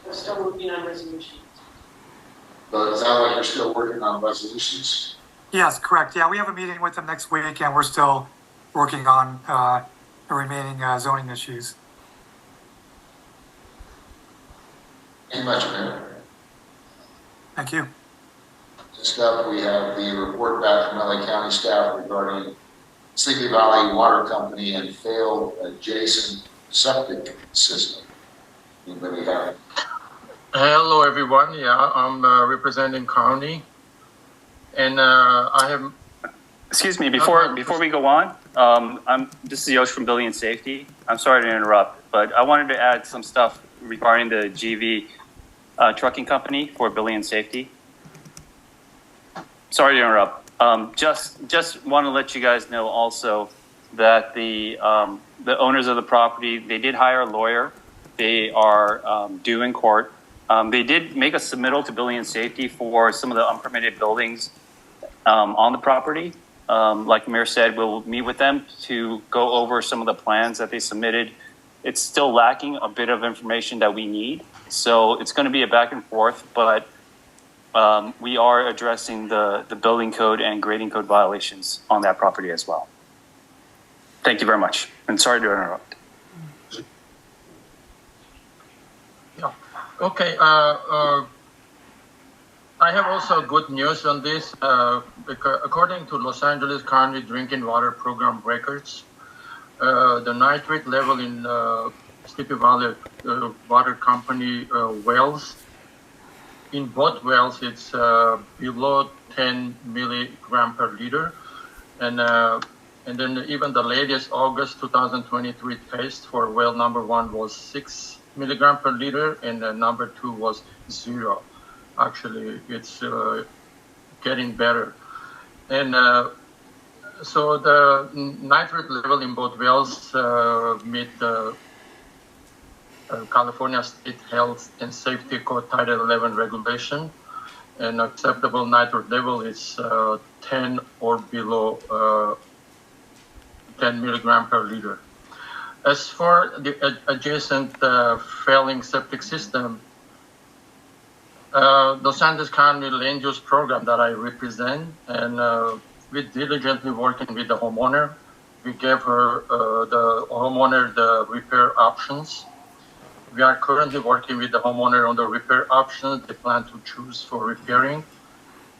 We're still working on resolutions. But it sounds like you're still working on resolutions. Yes, correct. Yeah, we have a meeting with them next week, and we're still working on the remaining zoning issues. Thank you much, Mayor. Thank you. Next up, we have the report back from LA County staff regarding Sleepy Valley Water Company and failed adjacent septic system. Anybody have it? Hello, everyone. Yeah, I'm representing County, and I have. Excuse me. Before we go on, this is Yosh from Building and Safety. I'm sorry to interrupt, but I wanted to add some stuff regarding the GV trucking company for Building and Safety. Sorry to interrupt. Just want to let you guys know also that the owners of the property, they did hire a lawyer. They are due in court. They did make a submittal to Building and Safety for some of the unpermitted buildings on the property. Like the mayor said, we'll meet with them to go over some of the plans that they submitted. It's still lacking a bit of information that we need. So it's going to be a back and forth, but we are addressing the building code and grading code violations on that property as well. Thank you very much. And sorry to interrupt. Yeah. Okay. I have also good news on this. Because according to Los Angeles County Drinking Water Program records, the nitrate level in Sleepy Valley Water Company wells, in both wells, it's below 10 milligram per liter. And then even the latest August 2023 test for well number 1 was 6 milligram per liter, and number 2 was 0. Actually, it's getting better. And so the nitrate level in both wells meet the California State Health and Safety Code Title 11 regulation, and acceptable nitrate level is 10 or below 10 milligram per liter. As for the adjacent failing septic system, Los Angeles County Land Use Program that I represent, and we're diligently working with the homeowner. We gave her the homeowner the repair options. We are currently working with the homeowner on the repair options they plan to choose for repairing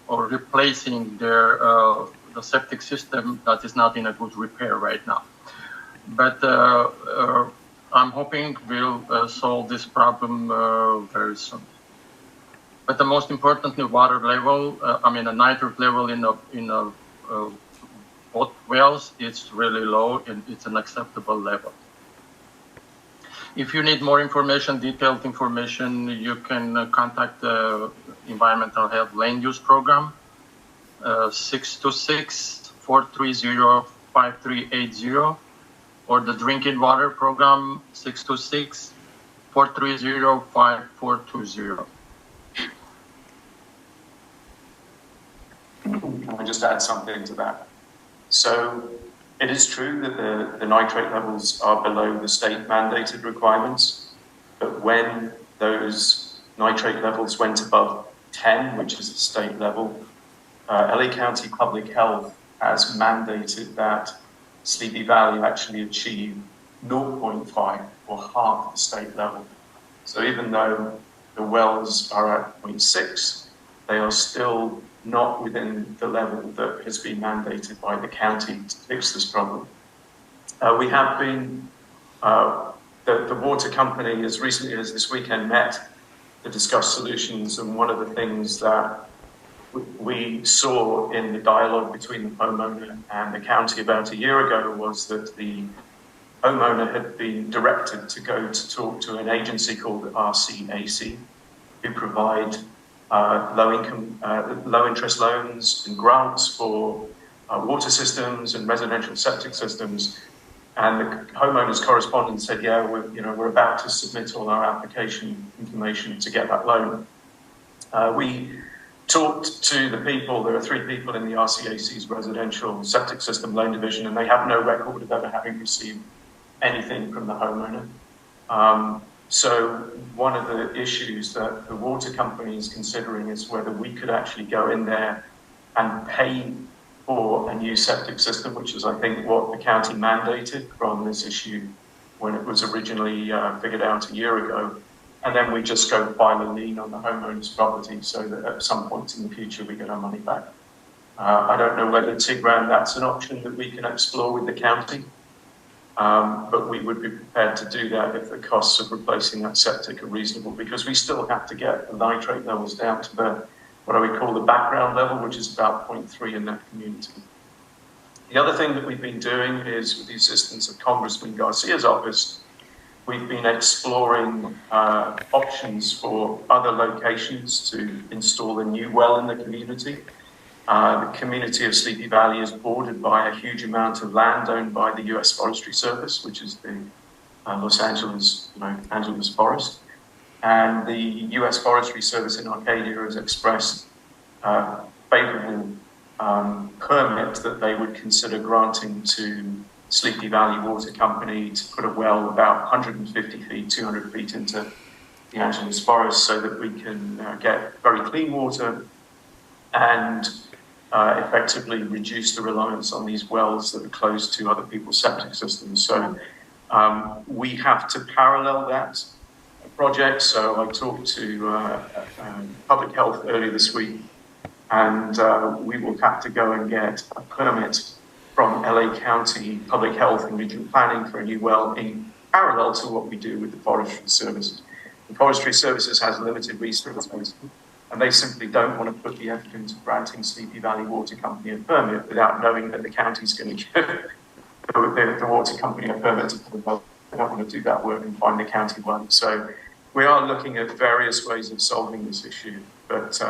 or replacing their the septic system that is not in a good repair right now. But I'm hoping we'll solve this problem very soon. But the most importantly, water level, a nitrate level in both wells, it's really low and it's an acceptable level. If you need more information, detailed information, you can contact the Environmental Health Land Use Program, 626-430-5380, or the Drinking Water Program, 626-430-5420. Can I just add something to that? So it is true that the nitrate levels are below the state mandated requirements, but when those nitrate levels went above 10, which is the state level, LA County Public Health has mandated that Sleepy Valley actually achieve 0.5 or half the state level. So even though the wells are at 0.6, they are still not within the level that has been mandated by the county to fix this problem. We have been, the water company as recently as this weekend met to discuss solutions, and one of the things that we saw in the dialogue between the homeowner and the county about a year ago was that the homeowner had been directed to go to talk to an agency called RCAC, who provide low interest loans and grants for water systems and residential septic systems. And the homeowner's correspondent said, yeah, we're about to submit all our application information to get that loan. We talked to the people. There are 3 people in the RCAC's residential septic system loan division, and they have no record of ever having received anything from the homeowner. So one of the issues that the water company is considering is whether we could actually go in there and pay for a new septic system, which is, I think, what the county mandated from this issue when it was originally figured out a year ago. And then we just go file a lien on the homeowner's property so that at some point in the future we get our money back. I don't know whether, Tigran, that's an option that we can explore with the county. But we would be prepared to do that if the costs of replacing that septic are reasonable, because we still have to get the nitrate levels down to the, what I would call the background level, which is about 0.3 in that community. The other thing that we've been doing is, with the assistance of Congressman Garcia's office, we've been exploring options for other locations to install a new well in the community. The community of Sleepy Valley is bordered by a huge amount of land owned by the U.S. Forestry Service, which is the Los Angeles, Angeles Forest. And the U.S. Forestry Service in Arcadia has expressed favorable permit that they would consider granting to Sleepy Valley Water Company to put a well about 150 feet, 200 feet into the Angeles Forest so that we can get very clean water and effectively reduce the reliance on these wells that are close to other people's septic systems. So we have to parallel that project. So I talked to Public Health earlier this week, and we will have to go and get a permit from LA County Public Health and Regional Planning for a new well in parallel to what we do with the Forestry Services. The Forestry Services has limited resources, and they simply don't want to put the effort into granting Sleepy Valley Water Company a permit without knowing that the county's going to give the water company a permit to put a well. They don't want to do that work and find the county one. So we are looking at various ways of solving this issue, but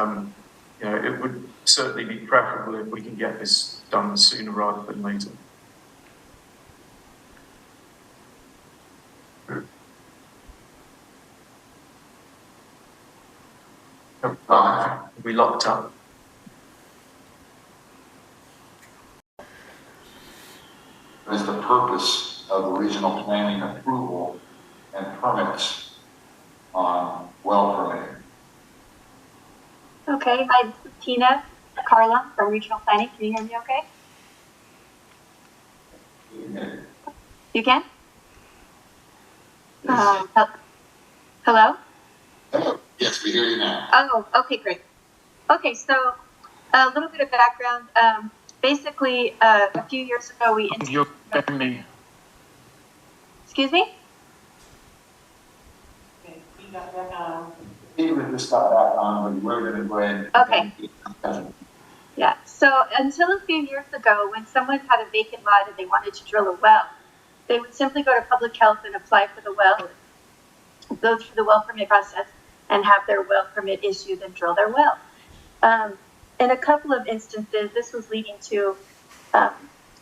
it would certainly be preferable if we can get this done sooner rather than later. We locked up. What is the purpose of the regional planning approval and permits on well permitting? Okay, hi, this is Tina Carla from Regional Planning. Can you hear me okay? You can? Hello? Hello. Yes, we hear you now. Oh, okay, great. Okay, so a little bit of background. Basically, a few years ago, we... You hear me? Excuse me? Okay, we got back on. Even just got back on, but we're going to go ahead. Okay. Yeah, so until a few years ago, when someone had a vacant lot and they wanted to drill a well, they would simply go to Public Health and apply for the well, go through the well permit process, and have their well permit issued and drill their well. In a couple of instances, this was leading to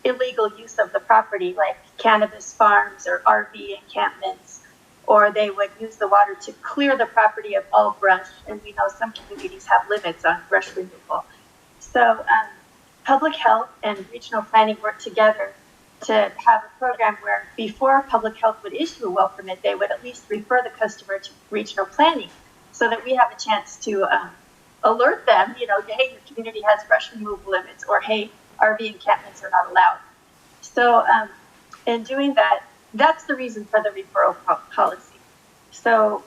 illegal use of the property, like cannabis farms or RV encampments, or they would use the water to clear the property of all brush. And we know some communities have limits on brush removal. So Public Health and Regional Planning work together to have a program where before Public Health would issue a well permit, they would at least refer the customer to Regional Planning so that we have a chance to alert them, hey, your community has brush removal limits, or hey, RV encampments are not allowed. So in doing that, that's the reason for the referral policy. So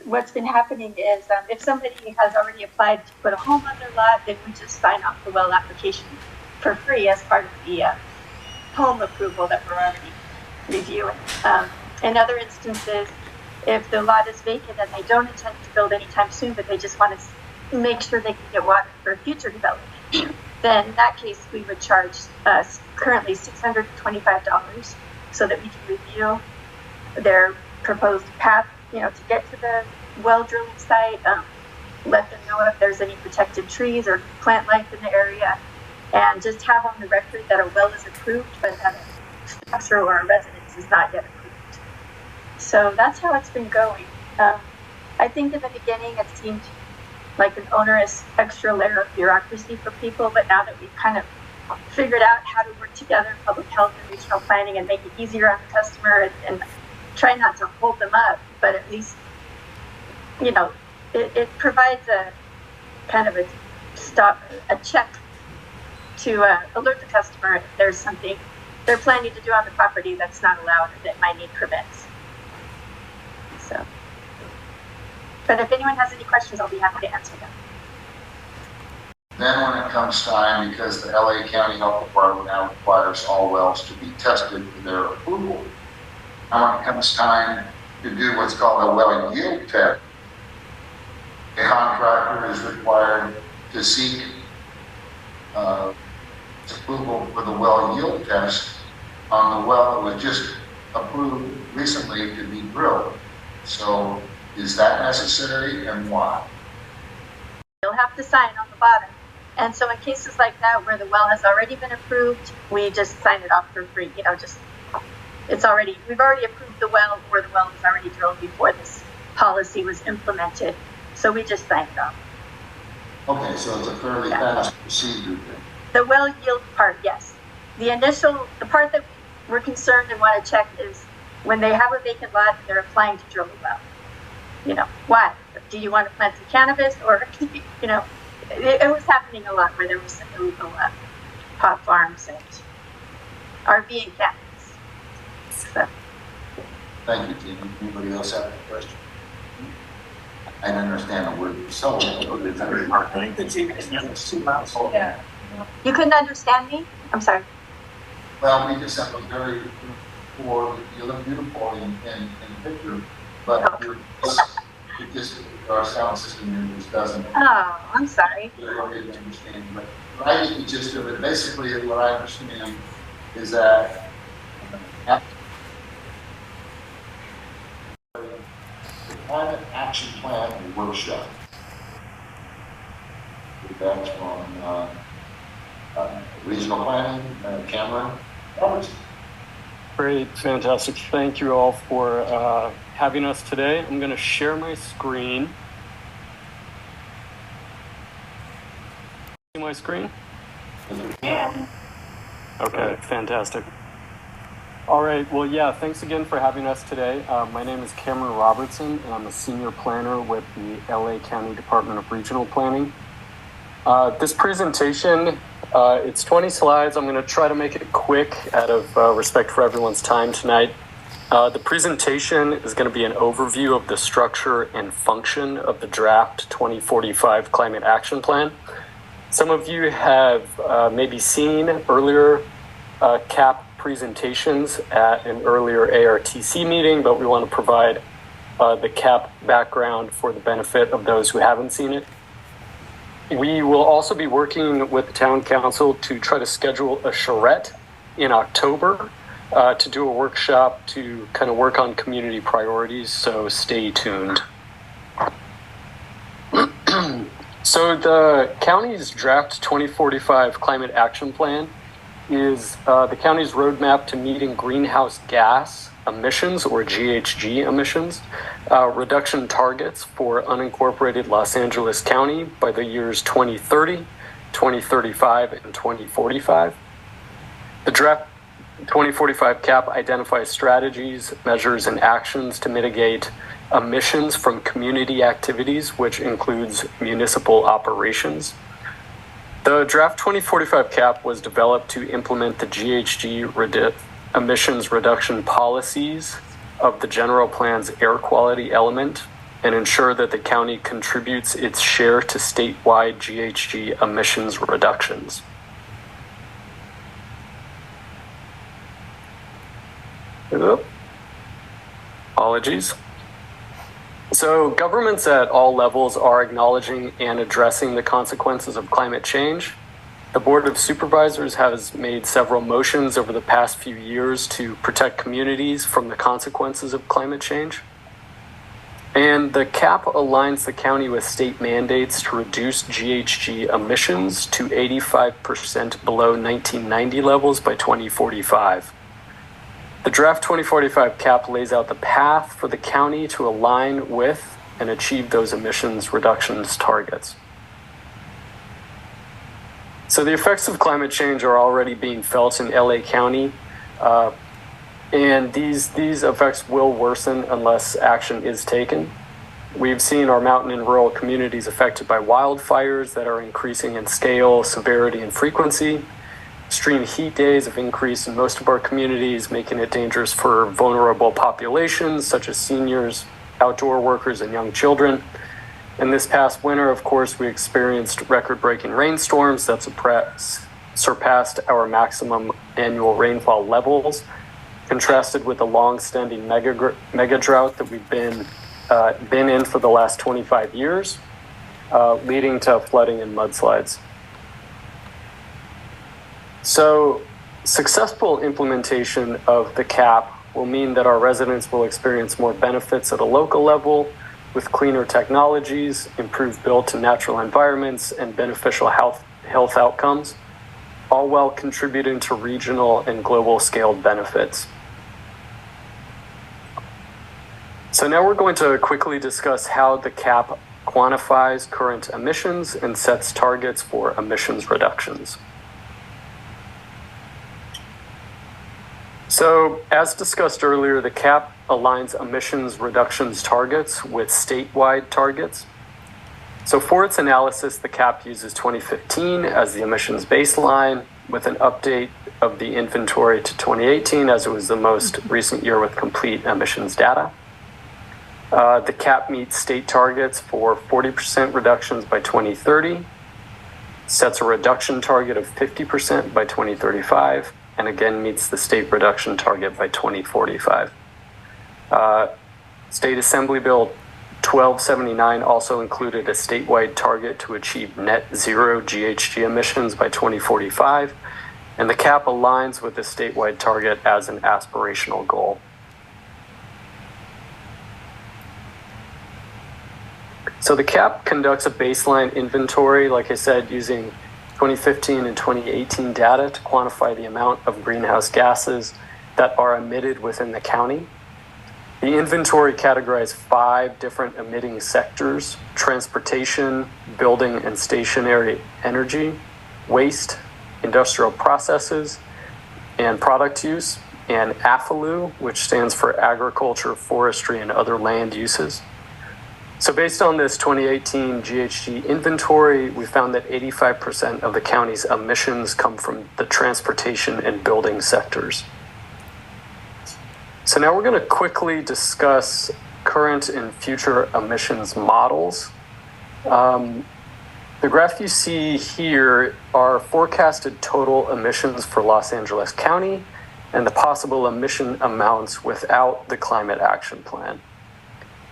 what's been happening is if somebody has already applied to put a home on their lot, then we just sign off the well application for free as part of the home approval that we're already reviewing. In other instances, if the lot is vacant and they don't intend to build anytime soon, but they just want to make sure they can get water for future development, then in that case, we would charge currently $625 so that we can review their proposed path, to get to the well drilling site, let them know if there's any protected trees or plant life in the area, and just have on the record that a well is approved, but that a structure or a residence is not yet approved. So that's how it's been going. I think in the beginning it seemed like an onerous extra layer of bureaucracy for people, but now that we've kind of figured out how to work together, Public Health and Regional Planning, and make it easier on the customer and try not to hold them up, but at least, you know, it provides a kind of a check to alert the customer if there's something they're planning to do on the property that's not allowed or that might need permits. So, but if anyone has any questions, I'll be happy to answer them. Then when it comes time, because the LA County Health Department now requires all wells to be tested for their approval, and when it comes time to do what's called a well yield test, a contractor is required to seek approval for the well yield test on the well that was just approved recently to be drilled. So is that necessary, and why? You'll have to sign on the bottom. And so in cases like that where the well has already been approved, we just sign it off for free. You know, just we've already approved the well, or the well was already drilled before this policy was implemented. So we just sign it off. Okay, so it's a fairly fast procedure then. The well yield part, yes. The part that we're concerned and want to check is when they have a vacant lot, they're applying to drill a well. You know, why? Do you want to plant some cannabis, or, you know, it was happening a lot where there was some illegal pot farms and RV and cannabis. So. Thank you, Tina. Anybody else have a question? I don't understand the word so. Yeah. You couldn't understand me? I'm sorry. Well, we just have a very poor, you look beautiful in the picture, but our sound system here just doesn't. Oh, I'm sorry. Really understand, but I get the gist of it. Basically, what I understand is that the climate action plan workshop. That's from regional planning, Cameron Robertson. Great, fantastic. Thank you all for having us today. I'm going to share my screen. See my screen? Yeah. Okay, fantastic. All right, well, yeah, thanks again for having us today. My name is Cameron Robertson, and I'm a senior planner with the LA County Department of Regional Planning. This presentation, it's 20 slides. I'm going to try to make it quick out of respect for everyone's time tonight. The presentation is going to be an overview of the structure and function of the draft 2045 Climate Action Plan. Some of you have maybe seen earlier CAP presentations at an earlier Adtc meeting, but we want to provide the CAP background for the benefit of those who haven't seen it. We will also be working with the town council to try to schedule a charrette in October to do a workshop to kind of work on community priorities, so stay tuned. So the county's draft 2045 Climate Action Plan is the county's roadmap to meeting greenhouse gas emissions, or GHG emissions, reduction targets for unincorporated Los Angeles County by the years 2030, 2035, and 2045. The draft 2045 CAP identifies strategies, measures, and actions to mitigate emissions from community activities, which includes municipal operations. The draft 2045 CAP was developed to implement the GHG emissions reduction policies of the general plan's air quality element and ensure that the county contributes its share to statewide GHG emissions reductions. Apologies. So governments at all levels are acknowledging and addressing the consequences of climate change. The Board of Supervisors has made several motions over the past few years to protect communities from the consequences of climate change. And the CAP aligns the county with state mandates to reduce GHG emissions to 85% below 1990 levels by 2045. The draft 2045 CAP lays out the path for the county to align with and achieve those emissions reductions targets. So the effects of climate change are already being felt in LA County. And these effects will worsen unless action is taken. We've seen our mountain and rural communities affected by wildfires that are increasing in scale, severity, and frequency. Extreme heat days have increased in most of our communities, making it dangerous for vulnerable populations such as seniors, outdoor workers, and young children. And this past winter, of course, we experienced record-breaking rainstorms that surpassed our maximum annual rainfall levels, contrasted with the long-standing mega drought that we've been in for the last 25 years, leading to flooding and mudslides. So, successful implementation of the cap will mean that our residents will experience more benefits at a local level with cleaner technologies, improved built and natural environments, and beneficial health outcomes, all while contributing to regional and global scaled benefits. So now we're going to quickly discuss how the cap quantifies current emissions and sets targets for emissions reductions. So, as discussed earlier, the cap aligns emissions reductions targets with statewide targets. So for its analysis, the cap uses 2015 as the emissions baseline with an update of the inventory to 2018 as it was the most recent year with complete emissions data. The cap meets state targets for 40% reductions by 2030, sets a reduction target of 50% by 2035, and again meets the state reduction target by 2045. State Assembly Bill 1279 also included a statewide target to achieve net zero GHG emissions by 2045, and the cap aligns with the statewide target as an aspirational goal. So the cap conducts a baseline inventory, like I said, using 2015 and 2018 data to quantify the amount of greenhouse gases that are emitted within the county. The inventory categorized 5 different emitting sectors: transportation, building and stationary energy, waste, industrial processes, and product use, and AFALU, which stands for agriculture, forestry, and other land uses. So based on this 2018 GHG inventory, we found that 85% of the county's emissions come from the transportation and building sectors. So now we're going to quickly discuss current and future emissions models. The graph you see here are forecasted total emissions for Los Angeles County and the possible emission amounts without the Climate Action Plan.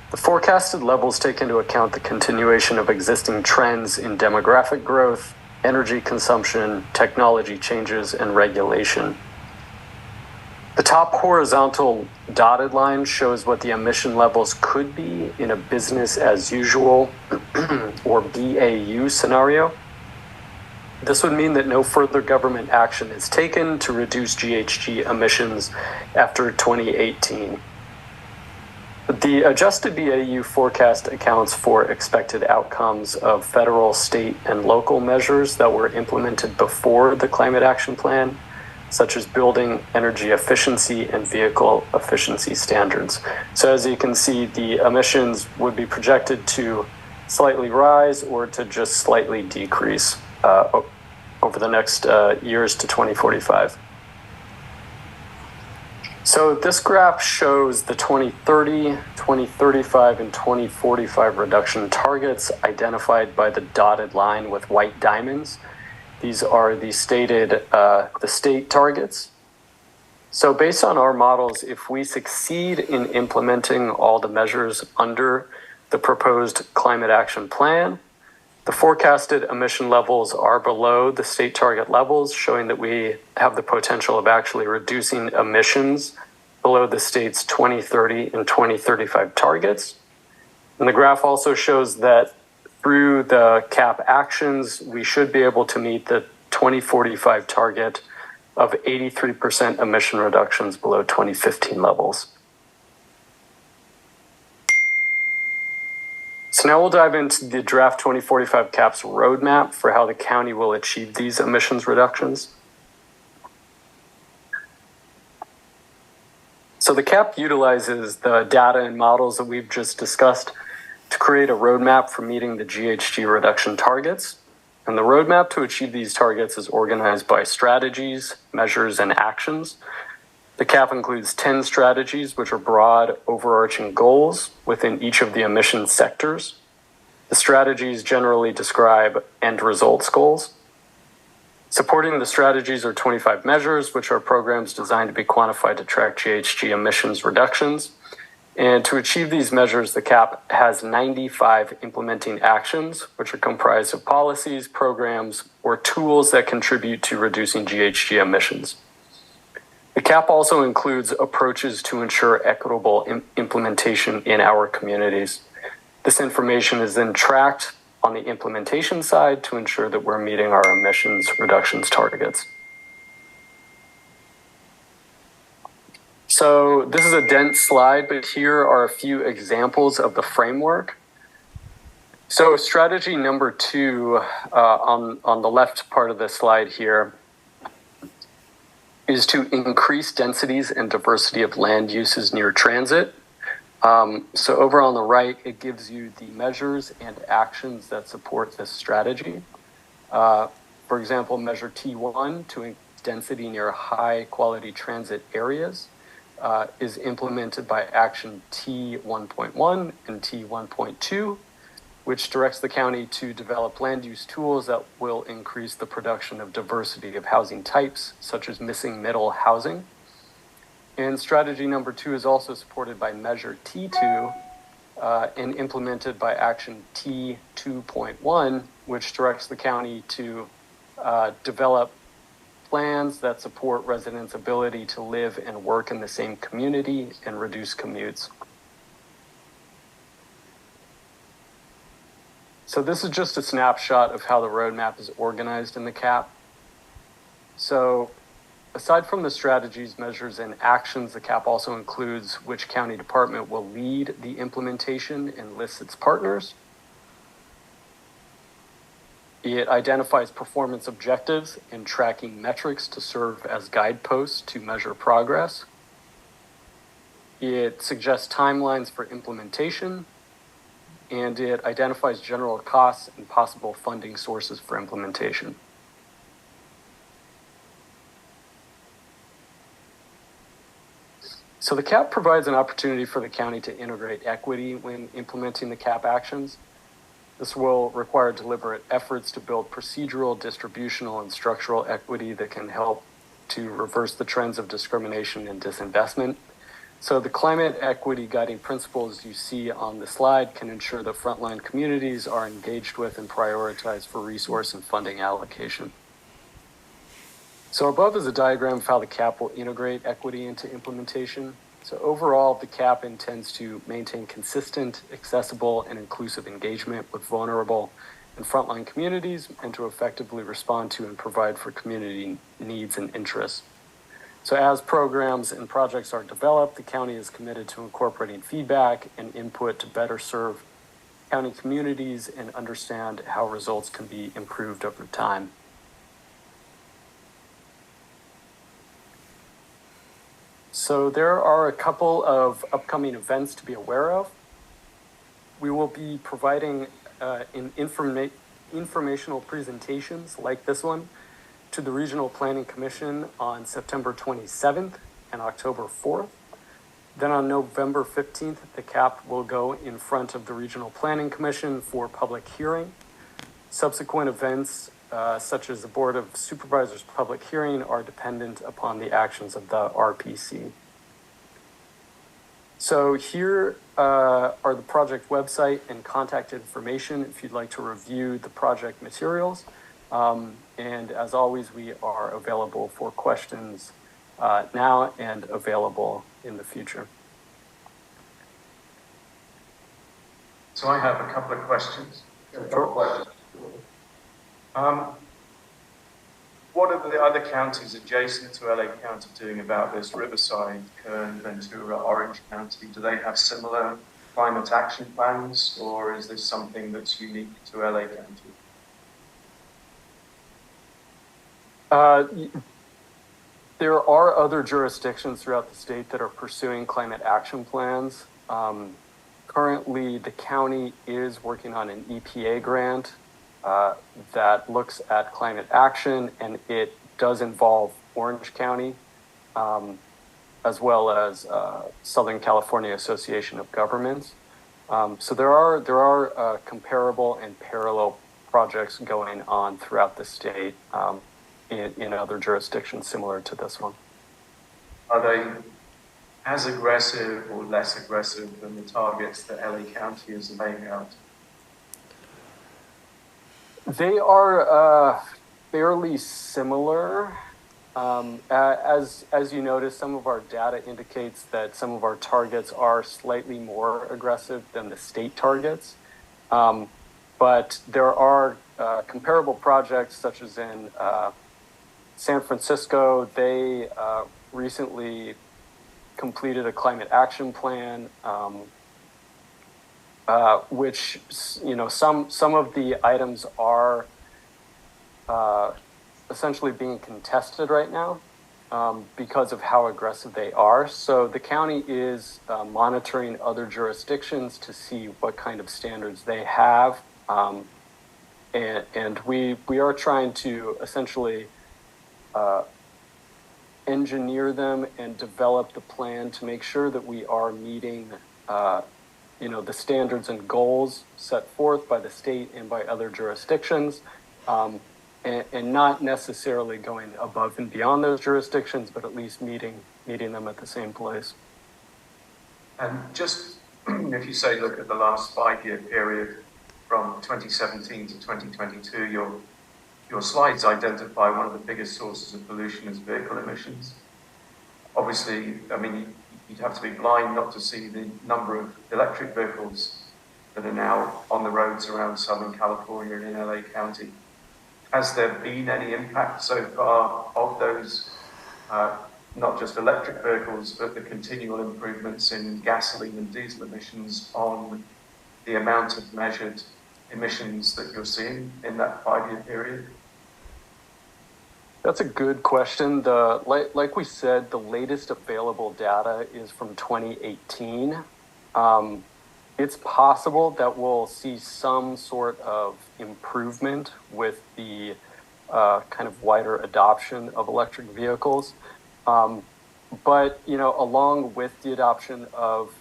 The forecasted levels take into account the continuation of existing trends in demographic growth, energy consumption, technology changes, and regulation. The top horizontal dotted line shows what the emission levels could be in a business as usual or BAU scenario. This would mean that no further government action is taken to reduce GHG emissions after 2018. The adjusted BAU forecast accounts for expected outcomes of federal, state, and local measures that were implemented before the Climate Action Plan, such as building energy efficiency and vehicle efficiency standards. So as you can see, the emissions would be projected to slightly rise or to just slightly decrease over the next years to 2045. So this graph shows the 2030, 2035, and 2045 reduction targets identified by the dotted line with white diamonds. These are the state targets. So based on our models, if we succeed in implementing all the measures under the proposed Climate Action Plan, the forecasted emission levels are below the state target levels, showing that we have the potential of actually reducing emissions below the state's 2030 and 2035 targets. And the graph also shows that through the cap actions, we should be able to meet the 2045 target of 83% emission reductions below 2015 levels. So now we'll dive into the draft 2045 CAP's roadmap for how the county will achieve these emissions reductions. So the CAP utilizes the data and models that we've just discussed to create a roadmap for meeting the GHG reduction targets. And the roadmap to achieve these targets is organized by strategies, measures, and actions. The CAP includes 10 strategies, which are broad, overarching goals within each of the emissions sectors. The strategies generally describe end results goals. Supporting the strategies are 25 measures, which are programs designed to be quantified to track GHG emissions reductions. And to achieve these measures, the CAP has 95 implementing actions, which are comprised of policies, programs, or tools that contribute to reducing GHG emissions. The CAP also includes approaches to ensure equitable implementation in our communities. This information is then tracked on the implementation side to ensure that we're meeting our emissions reductions targets. So this is a dense slide, but here are a few examples of the framework. So strategy number 2 on the left part of the slide here is to increase densities and diversity of land uses near transit. So over on the right, it gives you the measures and actions that support this strategy. For example, measure T1 to increase density near high quality transit areas is implemented by action T1.1 and T1.2, which directs the county to develop land use tools that will increase the production of diversity of housing types, such as missing middle housing. And strategy number 2 is also supported by measure T2 and implemented by action T2.1, which directs the county to develop plans that support residents' ability to live and work in the same community and reduce commutes. So this is just a snapshot of how the roadmap is organized in the CAP. So aside from the strategies, measures, and actions, the CAP also includes which county department will lead the implementation and lists its partners. It identifies performance objectives and tracking metrics to serve as guideposts to measure progress. It suggests timelines for implementation, and it identifies general costs and possible funding sources for implementation. So the CAP provides an opportunity for the county to integrate equity when implementing the CAP actions. This will require deliberate efforts to build procedural, distributional, and structural equity that can help to reverse the trends of discrimination and disinvestment. So the climate equity guiding principles you see on the slide can ensure that frontline communities are engaged with and prioritized for resource and funding allocation. So above is a diagram of how the CAP will integrate equity into implementation. So overall, the CAP intends to maintain consistent, accessible, and inclusive engagement with vulnerable and frontline communities and to effectively respond to and provide for community needs and interests. So as programs and projects are developed, the county is committed to incorporating feedback and input to better serve county communities and understand how results can be improved over time. So there are a couple of upcoming events to be aware of. We will be providing informational presentations like this one to the Regional Planning Commission on September 27th and October 4th. Then on November 15th, the CAP will go in front of the Regional Planning Commission for public hearing. Subsequent events, such as the Board of Supervisors public hearing, are dependent upon the actions of the RPC. So here are the project website and contact information if you'd like to review the project materials. And as always, we are available for questions now and available in the future. So I have a couple of questions. What are the other counties adjacent to LA County doing about this? Riverside, Kern, Ventura, Orange County, do they have similar climate action plans, or is this something that's unique to LA County? There are other jurisdictions throughout the state that are pursuing climate action plans. Currently, the county is working on an EPA grant that looks at climate action, and it does involve Orange County, as well as Southern California Association of Governments. So there are comparable and parallel projects going on throughout the state in other jurisdictions similar to this one. Are they as aggressive or less aggressive than the targets that LA County is laying out? They are fairly similar. As you notice, some of our data indicates that some of our targets are slightly more aggressive than the state targets. But there are comparable projects such as in San Francisco. They recently completed a climate action plan, which, you know, some of the items are essentially being contested right now because of how aggressive they are. So the county is monitoring other jurisdictions to see what kind of standards they have. And we are trying to essentially engineer them and develop the plan to make sure that we are meeting you know, the standards and goals set forth by the state and by other jurisdictions, and not necessarily going above and beyond those jurisdictions, but at least meeting them at the same place. And just if you say, look at the last 5-year period from 2017 to 2022, your slides identify one of the biggest sources of pollution as vehicle emissions. Obviously, I mean, you'd have to be blind not to see the number of electric vehicles that are now on the roads around Southern California and in LA County. Has there been any impact so far of those, not just electric vehicles, but the continual improvements in gasoline and diesel emissions on the amount of measured emissions that you're seeing in that 5-year period? That's a good question. Like we said, the latest available data is from 2018. It's possible that we'll see some sort of improvement with the kind of wider adoption of electric vehicles. But, you know, along with the adoption of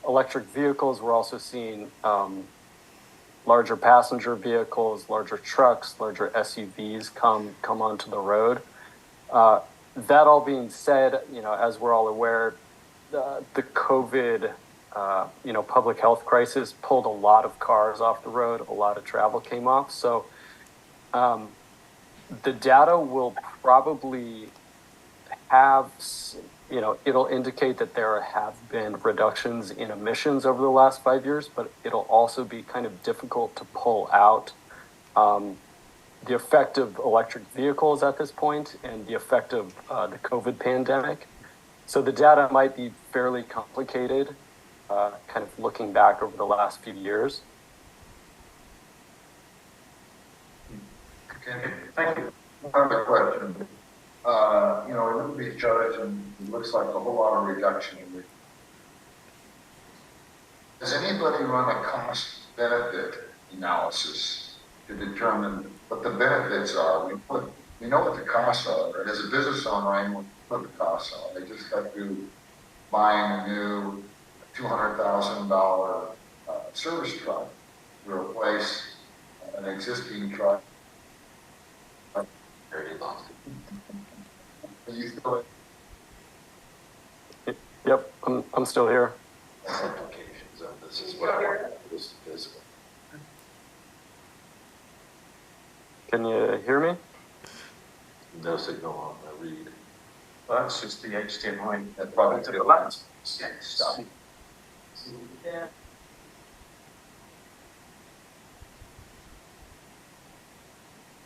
electric vehicles, we're also seeing larger passenger vehicles, larger trucks, larger SUVs come onto the road. That all being said, you know, as we're all aware, the COVID, you know, public health crisis pulled a lot of cars off the road, a lot of travel came off. So the data will probably have, you know, it'll indicate that there have been reductions in emissions over the last 5 years, but it'll also be kind of difficult to pull out the effect of electric vehicles at this point and the effect of the COVID pandemic. So the data might be fairly complicated, kind of looking back over the last few years. Okay, thank you. Another question. You know, we look at these charts and it looks like a whole lot of reduction in it. Does anybody run a cost benefit analysis to determine what the benefits are? We know what the costs are, and as a business owner, I know what the costs are. They just got through buying a new $200,000 service truck to replace an existing truck. Very long. Yep, I'm still here. Implications of this is what I want this physical. Can you hear me? No signal on the read. Well, that's just the HDMI. That probably to the lens. Stop. Yeah.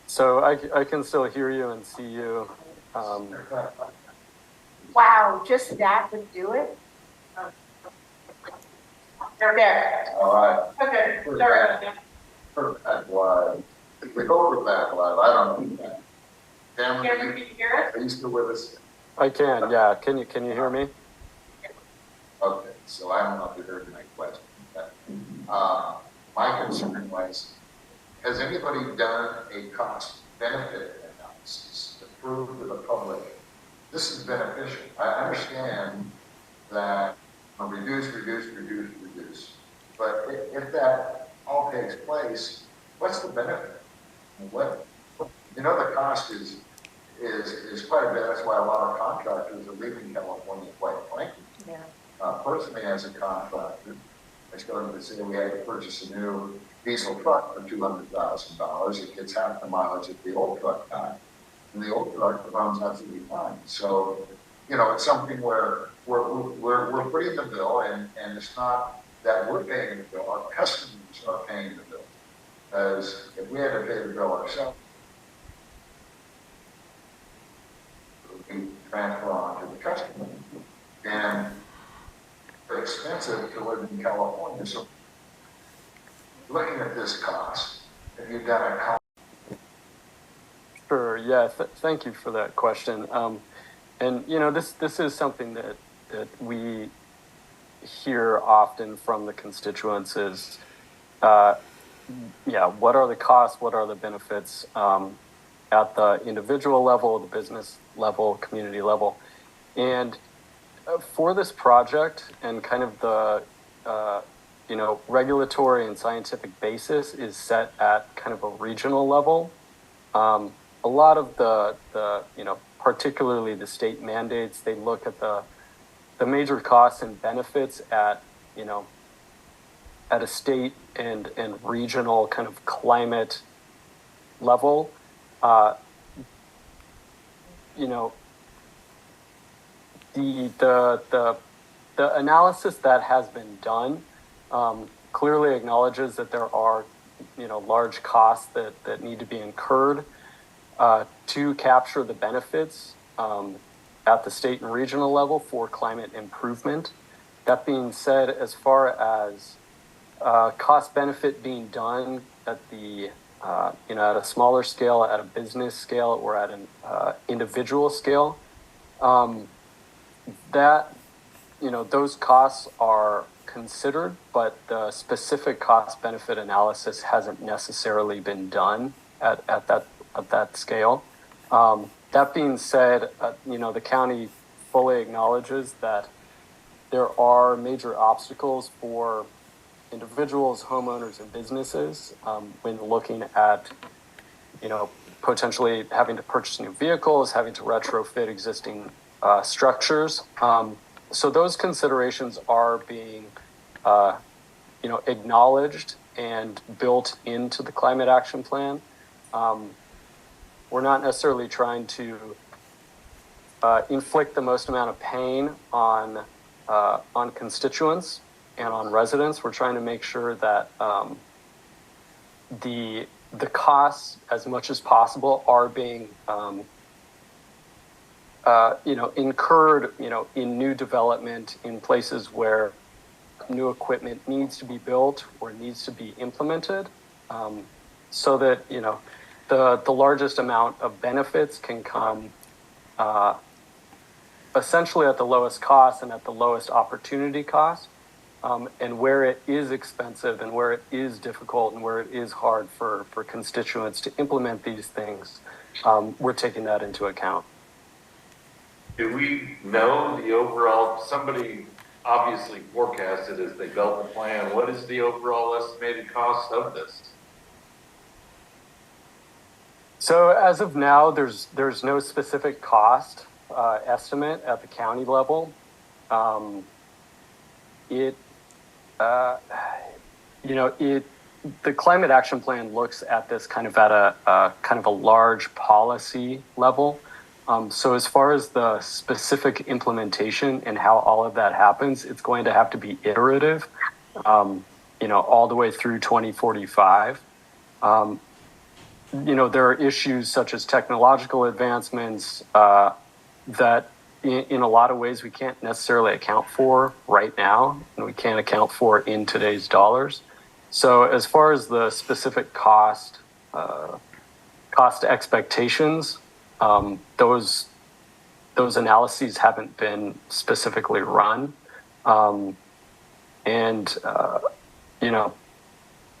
So I can still hear you and see you. Wow, just that would do it? They're there. All right. Okay, For sorry. that live. We go for that live. I don't know that. Cameron, Cameron, can you hear us? are you still with us? I can, yeah. Can you hear me? Okay, so I don't know if you heard my question. But, my concern was, has anybody done a cost benefit analysis to prove to the public this is beneficial? I understand that reduce. But if that all takes place, what's the benefit? What, the cost is quite a bit. That's why a lot of contractors are leaving California, quite frankly. Yeah. Personally, as a contractor, I started to say we had to purchase a new diesel truck for $200,000. It gets half the mileage that the old truck got, and the old truck runs absolutely fine. So, it's something where we're putting the bill, and it's not that we're paying the bill; our customers are paying the bill. As if we had to pay the bill ourselves, we transfer on to the customer, and it's expensive to live in California. So, looking at this cost, have you done a cost? Sure. Yeah. Thank you for that question. And this is something that we hear often from the constituents is, what are the costs? What are the benefits at the individual level, the business level, community level? And for this project, and kind of the regulatory and scientific basis is set at kind of a regional level. A lot of the particularly the state mandates, they look at the major costs and benefits at a state and regional kind of climate level. The analysis that has been done clearly acknowledges that there are large costs that need to be incurred to capture the benefits at the state and regional level for climate improvement. That being said, as far as cost benefit being done at the at a smaller scale, at a business scale, or at an individual scale, that those costs are considered, but the specific cost benefit analysis hasn't necessarily been done at that scale. That being said, the county fully acknowledges that there are major obstacles for individuals, homeowners, and businesses when looking at, potentially having to purchase new vehicles, having to retrofit existing structures. So those considerations are being, acknowledged and built into the climate action plan. We're not necessarily trying to inflict the most amount of pain on constituents and on residents. We're trying to make sure that the costs, as much as possible, are being incurred, in new development in places where new equipment needs to be built or needs to be implemented, so that the largest amount of benefits can come essentially at the lowest cost and at the lowest opportunity cost. And where it is expensive and where it is difficult and where it is hard for constituents to implement these things, we're taking that into account. Do we know the overall, somebody obviously forecasted as they built the plan, what is the overall estimated cost of this? So as of now, there's no specific cost estimate at the county level. The climate action plan looks at this kind of at a kind of a large policy level. So as far as the specific implementation and how all of that happens, it's going to have to be iterative, all the way through 2045. There are issues such as technological advancements that in a lot of ways we can't necessarily account for right now, and we can't account for in today's dollars. So as far as the specific cost expectations, those those analyses haven't been specifically run.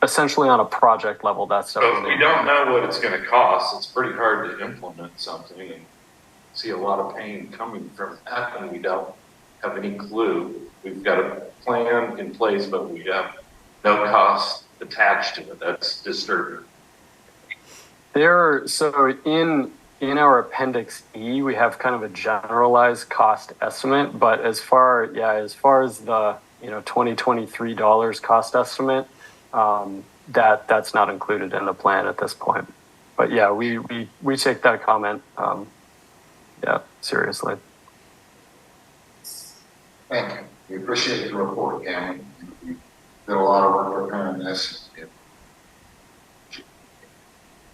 Essentially on a project level, that's So if we don't know what it's going to cost, it's pretty hard to implement something and see a lot of pain coming from that, and we don't have any clue. We've got a plan in place, but we have no cost attached to it. That's disturbing. So in our Appendix E, we have kind of a generalized cost estimate, but as far as the $2023 cost estimate, that's not included in the plan at this point. But yeah, we take that comment seriously. Thank you. We appreciate the report, Cameron. You did a lot of work preparing this.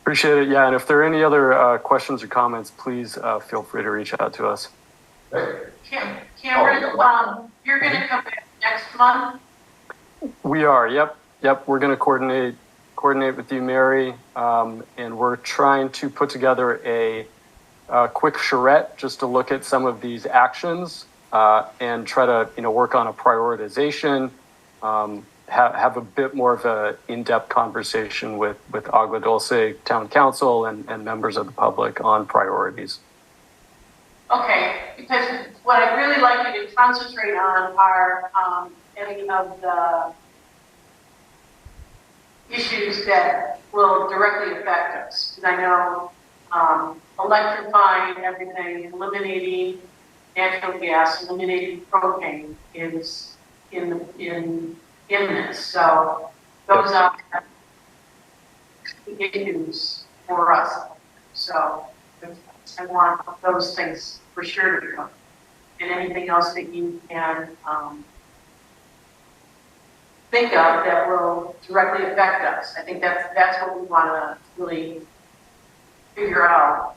Appreciate it. Yeah, and if there are any other questions or comments, please feel free to reach out to us. Cameron, you're going to come back next month? We are. Yep. We're going to coordinate with you, Mary, and we're trying to put together a quick charrette just to look at some of these actions and try to work on a prioritization. Have a bit more of a in-depth conversation with Agua Dulce Town Council and members of the public on priorities. Okay, because what I'd really like you to concentrate on are any of the issues that will directly affect us. Because I know electrifying everything, eliminating natural gas, eliminating propane is in this. So those are the issues for us. So I want those things for sure to come. And anything else that you can think of that will directly affect us. I think that's what we want to really figure out.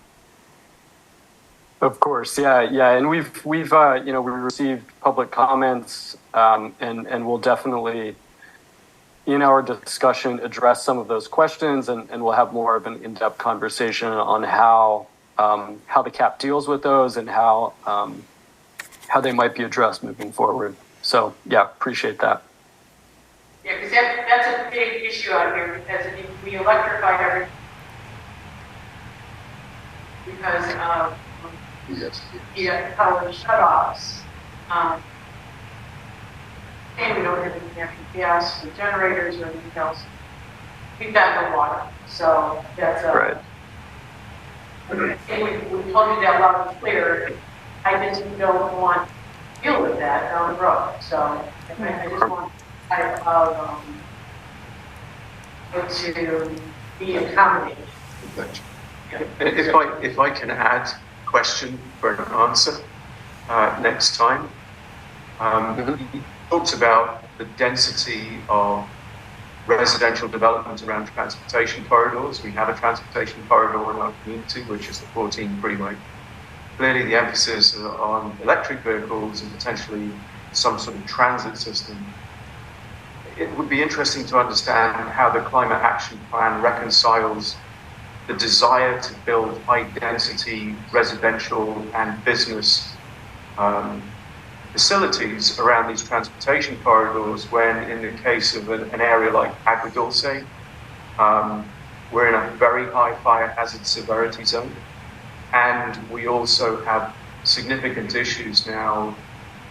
Of course, yeah, and we've we received public comments, and we'll definitely, in our discussion, address some of those questions, and we'll have more of an in-depth conversation on how the CAP deals with those and how they might be addressed moving forward. So yeah, appreciate that. Yeah, because that's a big issue out here, because we electrify everything because of power shutoffs. And we don't have any natural gas or generators or anything else. We've got no water, so that's right. And we told you that loud and clear. I just don't want to deal with that down the road. So I just want to be accommodated. If I can add a question for an answer next time. He talked about the density of residential development around transportation corridors. We have a transportation corridor in our community, which is the 14 freeway. Clearly the emphasis on electric vehicles and potentially some sort of transit system. It would be interesting to understand how the climate action plan reconciles the desire to build high-density residential and business facilities around these transportation corridors when, in the case of an area like Agua Dulce, we're in a very high fire hazard severity zone. And we also have significant issues now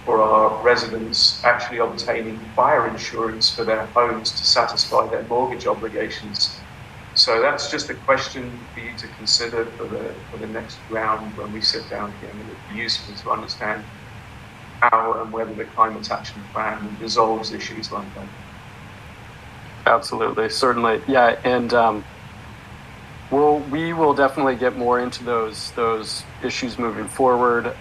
for our residents actually obtaining fire insurance for their homes to satisfy their mortgage obligations. So that's just a question for you to consider for the next round when we sit down here. And it would be useful to understand how and whether the climate action plan resolves issues like that. Absolutely, certainly, yeah, and we will definitely get more into those issues moving forward.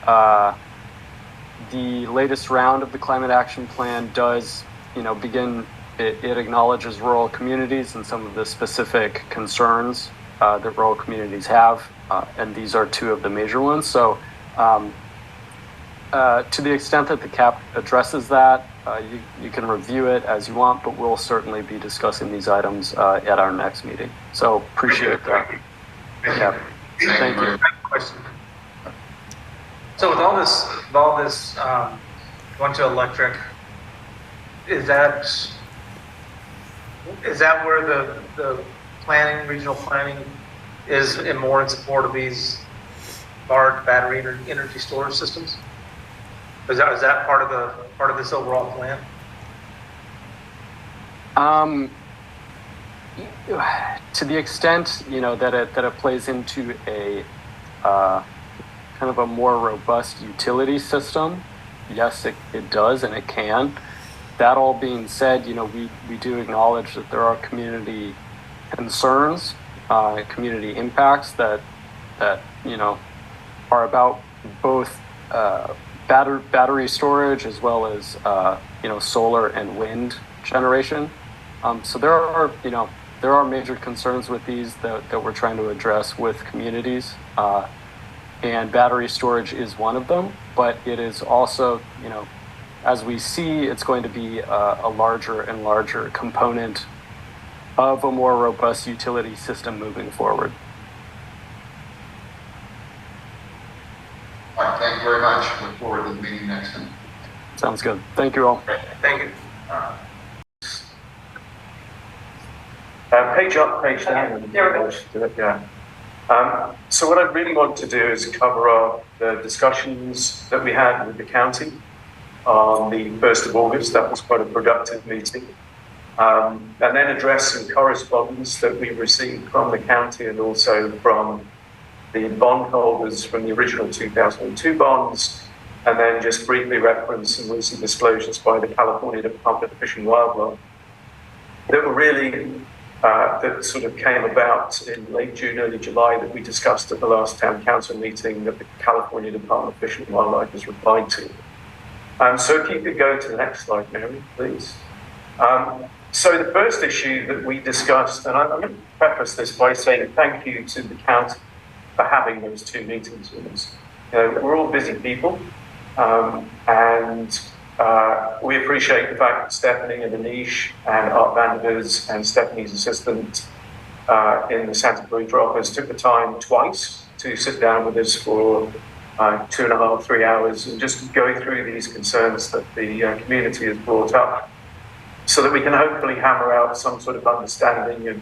The latest round of the climate action plan does, begin. It acknowledges rural communities and some of the specific concerns that rural communities have, and these are two of the major ones. So, to the extent that the CAP addresses that, you can review it as you want, but we'll certainly be discussing these items at our next meeting. So appreciate that. Yeah, thank you. So with all this going to electric, is that where the planning, regional planning, is more in support of these large battery energy storage systems? Is that part of this overall plan? To the extent that it plays into a kind of a more robust utility system, yes, it does, and it can. That all being said, we do acknowledge that there are community concerns, community impacts that are about both battery storage as well as solar and wind generation. So there are major concerns with these that we're trying to address with communities, and battery storage is one of them. But it is also, as we see, it's going to be a larger and larger component of a more robust utility system moving forward. All right, thank you very much. Look forward to the meeting next time. Sounds good. Thank you all. Thank you. Page up, page down. There we go. Yeah. So what I really want to do is cover off the discussions that we had with the county on the 1st of August. That was quite a productive meeting. And then address some correspondence that we received from the county and also from the bondholders from the original 2002 bonds, and then just briefly reference some recent disclosures by the California Department of Fish and Wildlife that were really that sort of came about in late June, early July, that we discussed at the last town council meeting that the California Department of Fish and Wildlife has replied to. So if you could go to the next slide, Mary, please. So the first issue that we discussed, and I'm going to preface this by saying thank you to the county for having those two meetings with us. We're all busy people, and we appreciate the fact that Stephanie and Anish and Art Vanders and Stephanie's assistant in the Santa Clarita office took the time twice to sit down with us for 2.5, 3 hours and just go through these concerns that the community has brought up so that we can hopefully hammer out some sort of understanding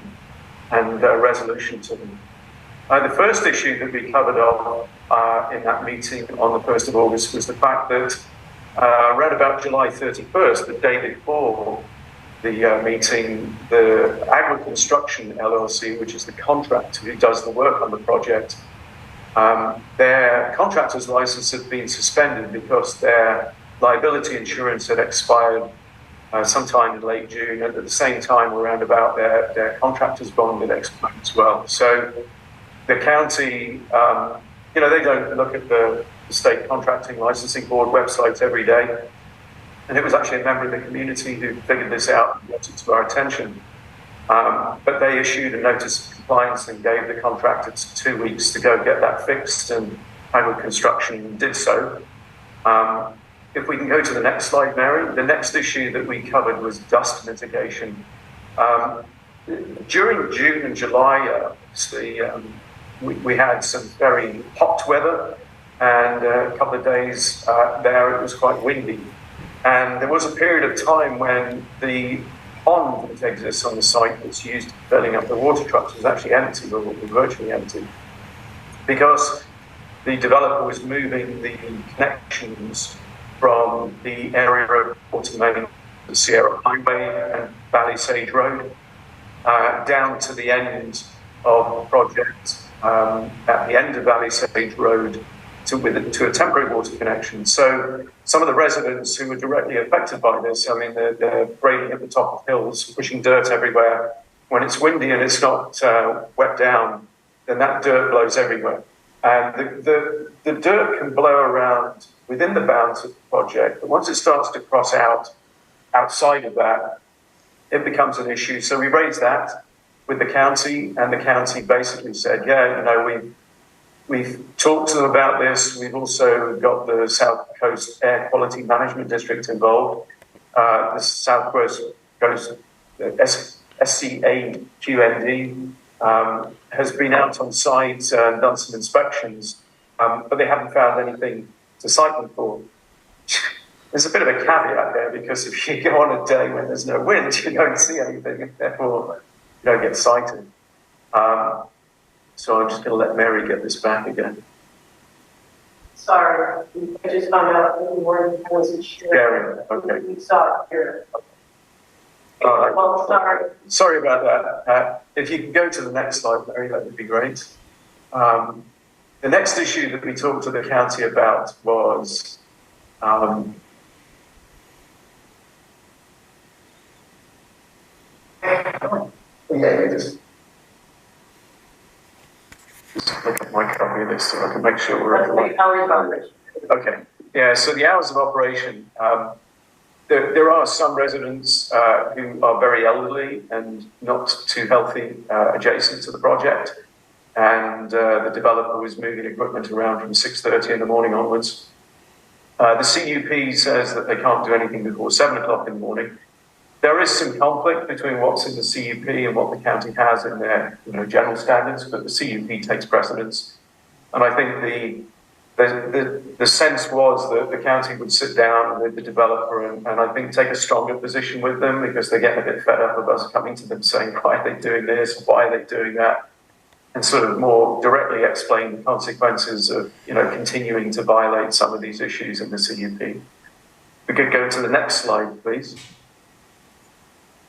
and resolution to them. The first issue that we covered off in that meeting on the 1st of August was the fact that around about July 31st, the day before the meeting, the Agri Construction LLC, which is the contractor who does the work on the project, their contractor's license had been suspended because their liability insurance had expired sometime in late June, and at the same time around about their contractor's bond had expired as well. So the county, they don't look at the State Contracting Licensing Board websites every day. And it was actually a member of the community who figured this out and brought it to our attention. But they issued a notice of compliance and gave the contractors 2 weeks to go get that fixed, and Agri Construction did so. If we can go to the next slide, Mary. The next issue that we covered was dust mitigation. During June and July, we had some very hot weather, and a couple of days there it was quite windy. And there was a period of time when the pond that exists on the site that's used for filling up the water trucks was actually empty, or virtually empty, because the developer was moving the connections from the area of water main, the Sierra Highway and Valley Sage Road, down to the end of the project, at the end of Valley Sage Road, to a temporary water connection. So some of the residents who were directly affected by this, they're grading at the top of hills, pushing dirt everywhere. When it's windy and it's not wet down, then that dirt blows everywhere. And the dirt can blow around within the bounds of the project, but once it starts to cross outside of that, it becomes an issue. So we raised that with the county, and the county basically said, we've talked to them about this. We've also got the South Coast Air Quality Management District involved. The South Coast SCAQND has been out on site and done some inspections, but they haven't found anything to cite them for. There's a bit of a caveat there, because if you go on a day when there's no wind, you don't see anything, and therefore you don't get cited. So I'm just going to let Mary get this back again. Sorry, I just found out that the word wasn't sure. Scary, okay. We saw it here. All right. Well, sorry. Sorry about that. If you can go to the next slide, Mary, that would be great. The next issue that we talked to the county about was just look at my copy of this so I can make sure we're at the right. Hours of operation. Okay. Yeah. So the hours of operation. There are some residents who are very elderly and not too healthy adjacent to the project, and the developer was moving equipment around from 6:30 in the morning onwards. The CUP says that they can't do anything before 7 o'clock in the morning. There is some conflict between what's in the CUP and what the county has in their general standards, but the CUP takes precedence. And I think the sense was that the county would sit down with the developer and I think take a stronger position with them, because they're getting a bit fed up of us coming to them saying, why are they doing this? Why are they doing that? And sort of more directly explain the consequences of, continuing to violate some of these issues in the CUP. We could go to the next slide, please.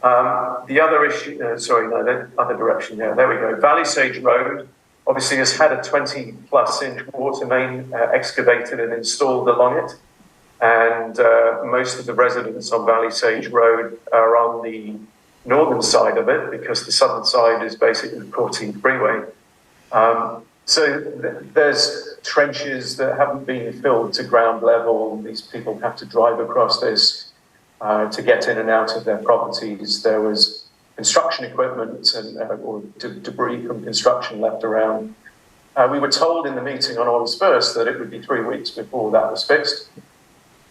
The other issue, the other direction, there we go. Valley Sage Road obviously has had a 20+ inch water main excavated and installed along it. And most of the residents on Valley Sage Road are on the northern side of it, because the southern side is basically the 14th freeway. There's trenches that haven't been filled to ground level. These people have to drive across this to get in and out of their properties. There was construction equipment or debris from construction left around. We were told in the meeting on August 1st that it would be 3 weeks before that was fixed.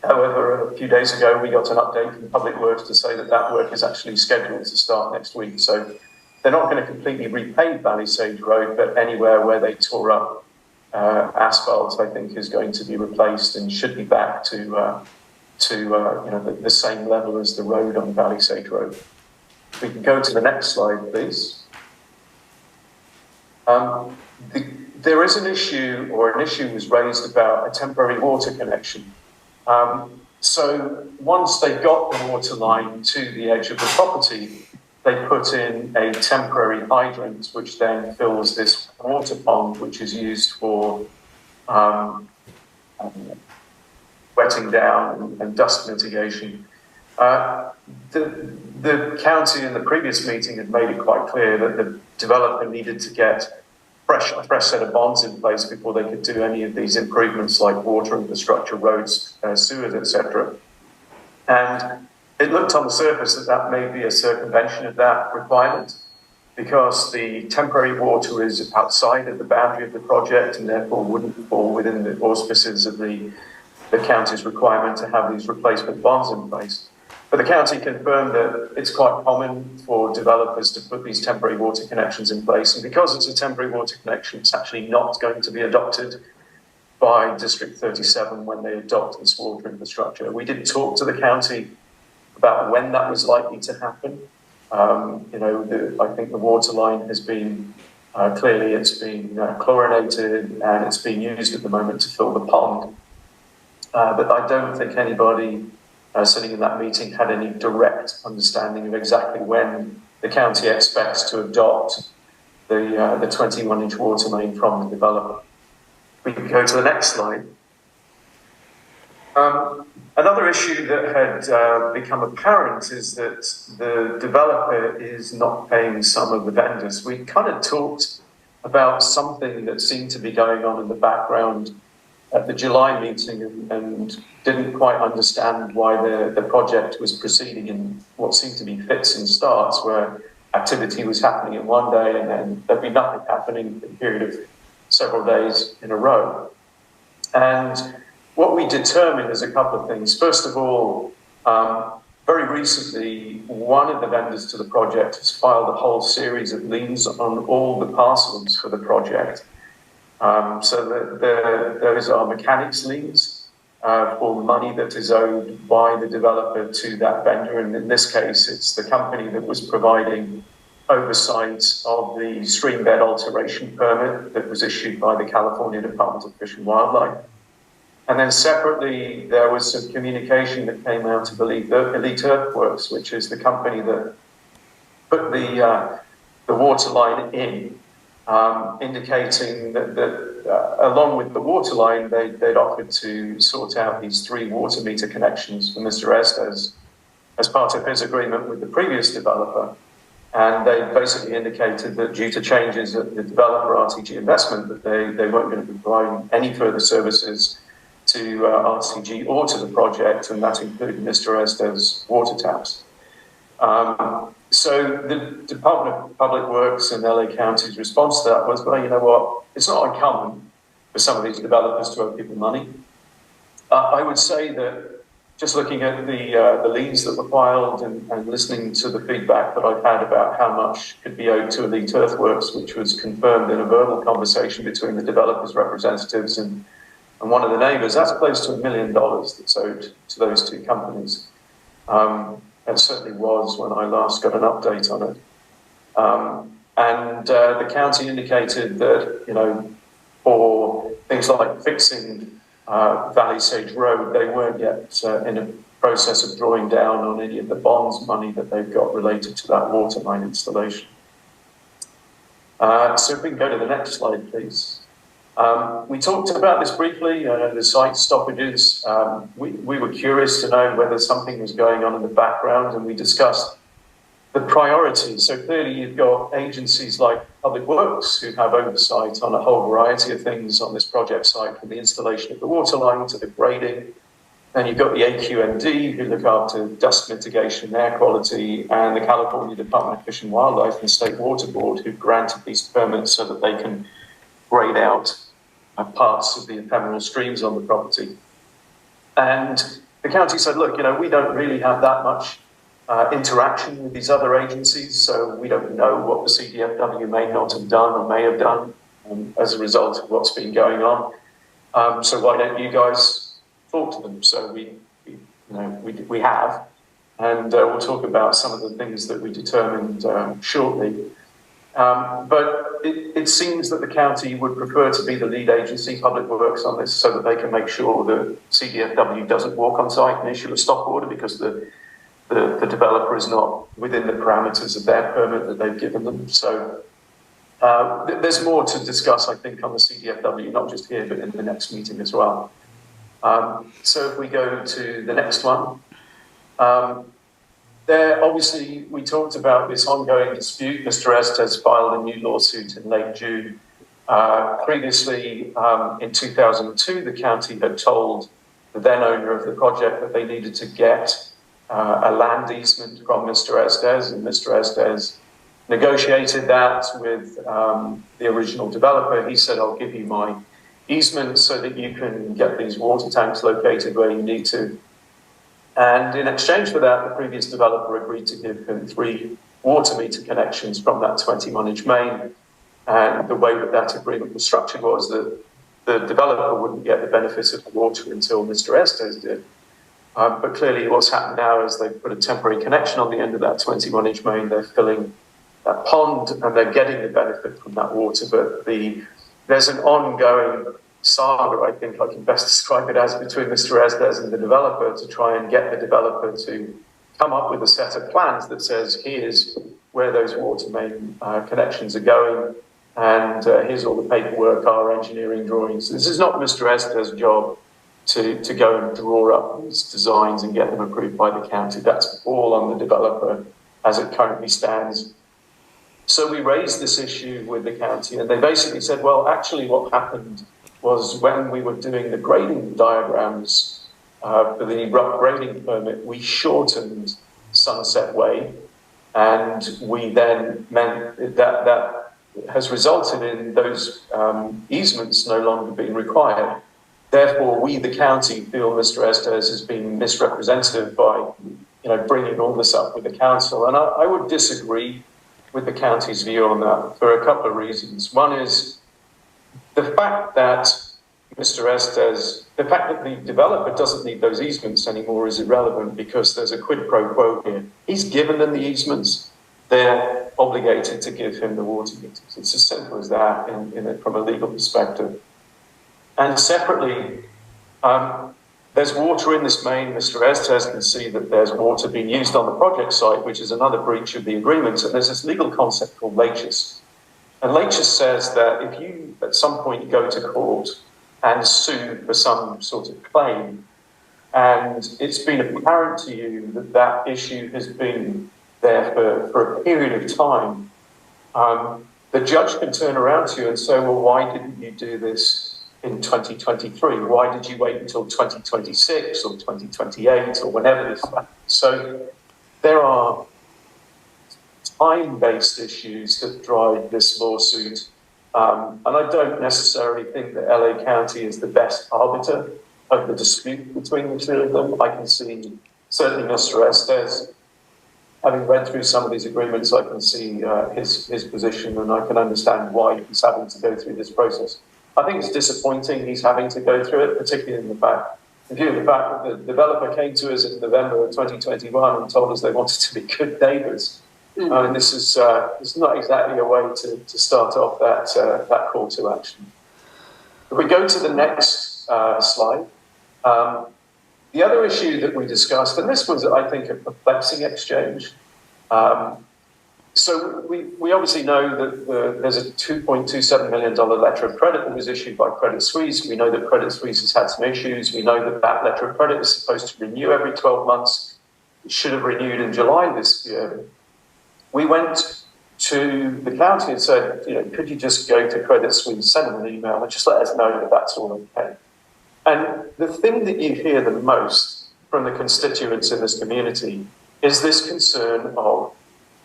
However, a few days ago, we got an update from Public Works to say that that work is actually scheduled to start next week. So they're not going to completely repave Valley Sage Road, but anywhere where they tore up asphalt, I think, is going to be replaced and should be back to the same level as the road on Valley Sage Road. We can go to the next slide, please. There is an issue was raised about a temporary water connection. So once they got the water line to the edge of the property, they put in a temporary hydrant, which then fills this water pond, which is used for wetting down and dust mitigation. The county in the previous meeting had made it quite clear that the developer needed to get a fresh set of bonds in place before they could do any of these improvements like water infrastructure, roads, sewers, etc. And it looked on the surface that may be a circumvention of that requirement, because the temporary water is outside of the boundary of the project and therefore wouldn't fall within the auspices of the county's requirement to have these replacement bonds in place. But the county confirmed that it's quite common for developers to put these temporary water connections in place. And because it's a temporary water connection, it's actually not going to be adopted by District 37 when they adopt this water infrastructure. We did talk to the county about when that was likely to happen. I think the water line has been, clearly it's been chlorinated and it's being used at the moment to fill the pond. But I don't think anybody sitting in that meeting had any direct understanding of exactly when the county expects to adopt the 21-inch water main from the developer. We can go to the next slide. Another issue that had become apparent is that the developer is not paying some of the vendors. We kind of talked about something that seemed to be going on in the background at the July meeting and didn't quite understand why the project was proceeding in what seemed to be fits and starts, where activity was happening in one day and then there'd be nothing happening in a period of several days in a row. And what we determined is a couple of things. First of all, very recently, one of the vendors to the project has filed a whole series of liens on all the parcels for the project. So those are mechanics liens, for money that is owed by the developer to that vendor. And in this case, it's the company that was providing oversight of the stream bed alteration permit that was issued by the California Department of Fish and Wildlife. And then separately, there was some communication that came out of Elite Earthworks, which is the company that put the water line in, indicating that along with the water line, they'd offered to sort out these 3 water meter connections for Mr. Estes as part of his agreement with the previous developer. And they basically indicated that due to changes at the developer RTG Investment, that they weren't going to be providing any further services to RTG or to the project, and that included Mr. Estes' water taps. So the Department of Public Works and LA County's response to that was, well, you know what, it's not uncommon for some of these developers to owe people money. I would say that just looking at the liens that were filed and listening to the feedback that I've had about how much could be owed to Elite Earthworks, which was confirmed in a verbal conversation between the developers' representatives and one of the neighbours, that's close to $1 million that's owed to those 2 companies. It certainly was when I last got an update on it. And the county indicated that, you know, for things like fixing Valley Sage Road, they weren't yet in a process of drawing down on any of the bonds money that they've got related to that water line installation. So if we can go to the next slide, please. We talked about this briefly, the site stoppages. We were curious to know whether something was going on in the background, and we discussed the priorities. So clearly you've got agencies like Public Works who have oversight on a whole variety of things on this project site, from the installation of the water line to the grading. Then you've got the AQMD who look after dust mitigation and air quality, and the California Department of Fish and Wildlife and State Water Board who granted these permits so that they can grade out parts of the ephemeral streams on the property. And the county said, look, you know, we don't really have that much interaction with these other agencies, so we don't know what the CDFW may not have done or may have done as a result of what's been going on. So why don't you guys talk to them? So we have, and we'll talk about some of the things that we determined shortly. But it seems that the county would prefer to be the lead agency, Public Works, on this, so that they can make sure that CDFW doesn't walk on site and issue a stop order because the developer is not within the parameters of their permit that they've given them. So there's more to discuss, I think, on the CDFW, not just here, but in the next meeting as well. So if we go to the next one. There, obviously, we talked about this ongoing dispute. Mr. Estes filed a new lawsuit in late June. Previously, in 2002, the county had told the then owner of the project that they needed to get a land easement from Mr. Estes, and Mr. Estes negotiated that with the original developer. He said, I'll give you my easement so that you can get these water tanks located where you need to. And in exchange for that, the previous developer agreed to give him 3 water meter connections from that 21-inch main. And the way that that agreement was structured was that the developer wouldn't get the benefits of the water until Mr. Estes did. But clearly what's happened now is they've put a temporary connection on the end of that 21-inch main. They're filling that pond and they're getting the benefit from that water. But there's an ongoing saga, I think I can best describe it as, between Mr. Estes and the developer to try and get the developer to come up with a set of plans that says, here's where those water main connections are going, and here's all the paperwork, our engineering drawings. This is not Mr. Estes' job to go and draw up these designs and get them approved by the county. That's all on the developer as it currently stands. So we raised this issue with the county, and they basically said, well, actually what happened was when we were doing the grading diagrams for the rough grading permit, we shortened Sunset Way, and we then meant that has resulted in those easements no longer being required. Therefore, we, the county, feel Mr. Estes has been misrepresented by, bringing all this up with the council. And I would disagree with the county's view on that for a couple of reasons. One is the fact that Mr. Estes, the fact that the developer doesn't need those easements anymore is irrelevant because there's a quid pro quo here. He's given them the easements. They're obligated to give him the water meters. It's as simple as that from a legal perspective. And separately, there's water in this main. Mr. Estes can see that there's water being used on the project site, which is another breach of the agreement. And there's this legal concept called laches. And laches says that if you at some point go to court and sue for some sort of claim, and it's been apparent to you that that issue has been there for a period of time, the judge can turn around to you and say, well, why didn't you do this in 2023? Why did you wait until 2026 or 2028 or whenever this happens? So there are time-based issues that drive this lawsuit. And I don't necessarily think that LA County is the best arbiter of the dispute between the two of them. I can see certainly Mr. Estes, having read through some of these agreements, I can see his position, and I can understand why he's having to go through this process. I think it's disappointing he's having to go through it, particularly in view of the fact that the developer came to us in November of 2021 and told us they wanted to be good neighbours. And this is not exactly a way to start off that call to action. If we go to the next slide, the other issue that we discussed, and this was, I think, a perplexing exchange. So we obviously know that there's a $2.27 million letter of credit that was issued by Credit Suisse. We know that Credit Suisse has had some issues. We know that that letter of credit is supposed to renew every 12 months. It should have renewed in July this year. We went to the county and said, could you just go to Credit Suisse, send them an email, and just let us know that that's all okay. And the thing that you hear the most from the constituents in this community is this concern of,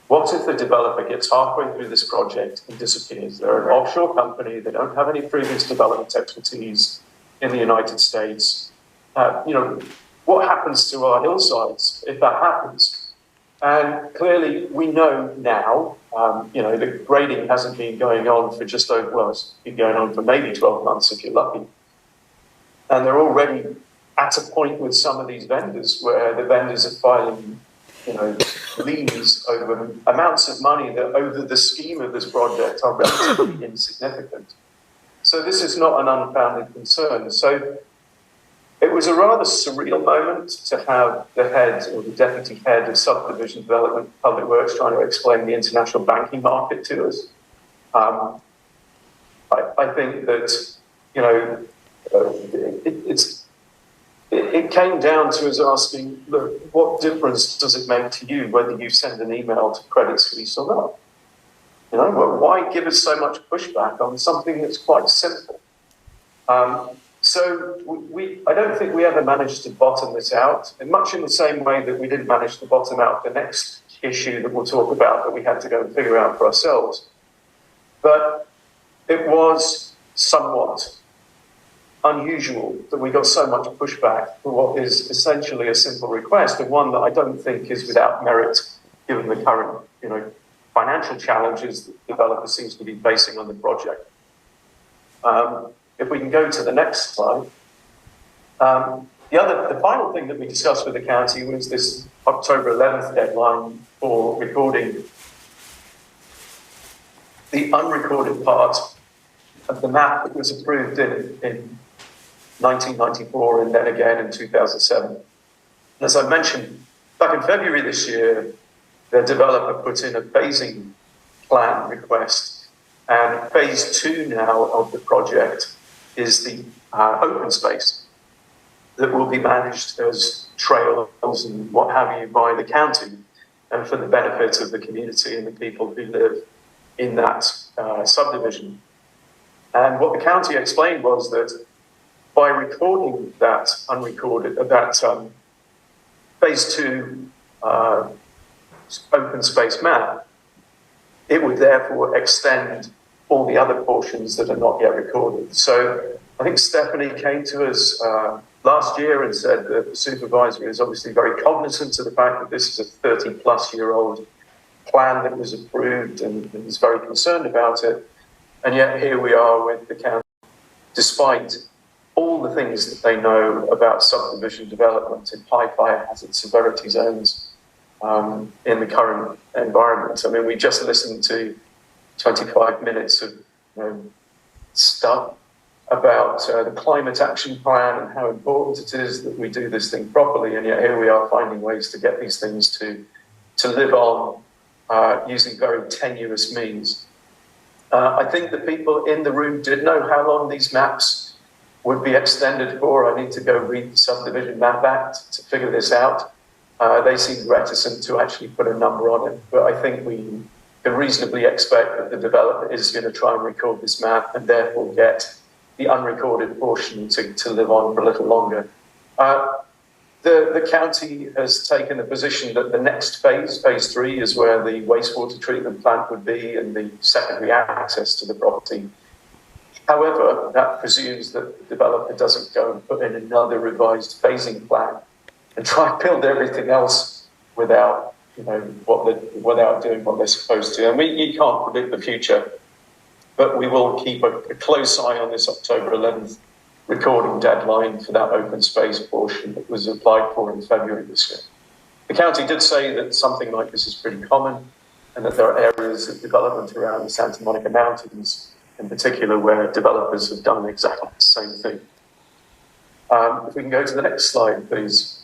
what if the developer gets halfway through this project and disappears? They're an offshore company, they don't have any previous development expertise in the United States. What happens to our hillsides if that happens? And clearly, we know now, the grading hasn't been going on for just over, well, it's been going on for maybe 12 months if you're lucky. And they're already at a point with some of these vendors where the vendors are filing, liens over amounts of money that over the scheme of this project are relatively insignificant. So this is not an unfounded concern. So it was a rather surreal moment to have the head or the deputy head of subdivision development public works trying to explain the international banking market to us. I think that, it came down to us asking, look, what difference does it make to you whether you send an email to Credit Suisse or not? Why give us so much pushback on something that's quite simple? So I don't think we ever managed to bottom this out, and much in the same way that we didn't manage to bottom out the next issue that we'll talk about that we had to go and figure out for ourselves. But it was somewhat unusual that we got so much pushback for what is essentially a simple request, and one that I don't think is without merit given the current, financial challenges that the developer seems to be facing on the project. If we can go to the next slide. The final thing that we discussed with the county was this October 11th deadline for recording the unrecorded part of the map that was approved in 1994 and then again in 2007. And as I mentioned, back in February this year, the developer put in a phasing plan request, and phase 2 now of the project is the open space that will be managed as trails and what have you by the county, and for the benefit of the community and the people who live in that subdivision. And what the county explained was that by recording that phase 2 open space map, it would therefore extend all the other portions that are not yet recorded. So I think Stephanie came to us last year and said that the supervisor is obviously very cognizant of the fact that this is a 30-plus-year-old plan that was approved and is very concerned about it. And yet here we are with the county, despite all the things that they know about subdivision development in high fire hazard severity zones in the current environment. I mean, we just listened to 25 minutes of stuff about the climate action plan and how important it is that we do this thing properly, and yet here we are finding ways to get these things to live on using very tenuous means. I think the people in the room did know how long these maps would be extended for. I need to go read the Subdivision Map Act to figure this out. They seemed reticent to actually put a number on it, but I think we can reasonably expect that the developer is going to try and record this map and therefore get the unrecorded portion to live on for a little longer. The county has taken the position that the next phase, phase 3, is where the wastewater treatment plant would be and the secondary access to the property. However, that presumes that the developer doesn't go and put in another revised phasing plan and try and build everything else without, without doing what they're supposed to. And you can't predict the future, but we will keep a close eye on this October 11th recording deadline for that open space portion that was applied for in February this year. The county did say that something like this is pretty common and that there are areas of development around the Santa Monica Mountains in particular where developers have done exactly the same thing. If we can go to the next slide, please.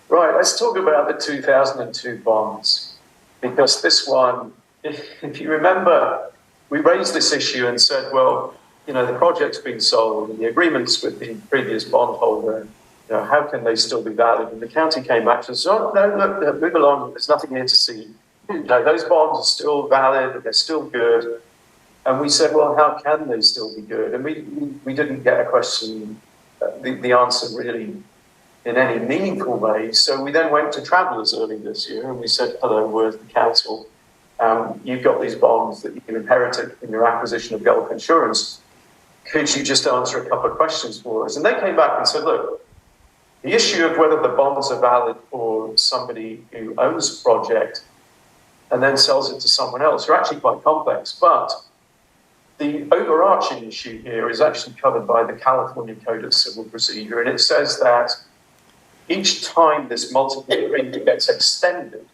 Right, let's talk about the 2002 bonds, because this one, if you remember, we raised this issue and said, well, the project's been sold and the agreements with the previous bondholder, how can they still be valid? And the county came back and said, oh, no, look, move along, there's nothing here to see. Those bonds are still valid, they're still good. And we said, well, how can they still be good? And we didn't get a question, the answer really in any meaningful way. So we then went to Travellers early this year and we said, hello, we're the council. You've got these bonds that you inherited in your acquisition of Gulf Insurance. Could you just answer a couple of questions for us? And they came back and said, look, the issue of whether the bonds are valid for somebody who owns a project and then sells it to someone else are actually quite complex. But the overarching issue here is actually covered by the California Code of Civil Procedure. And it says that each time this multiple agreement gets extended,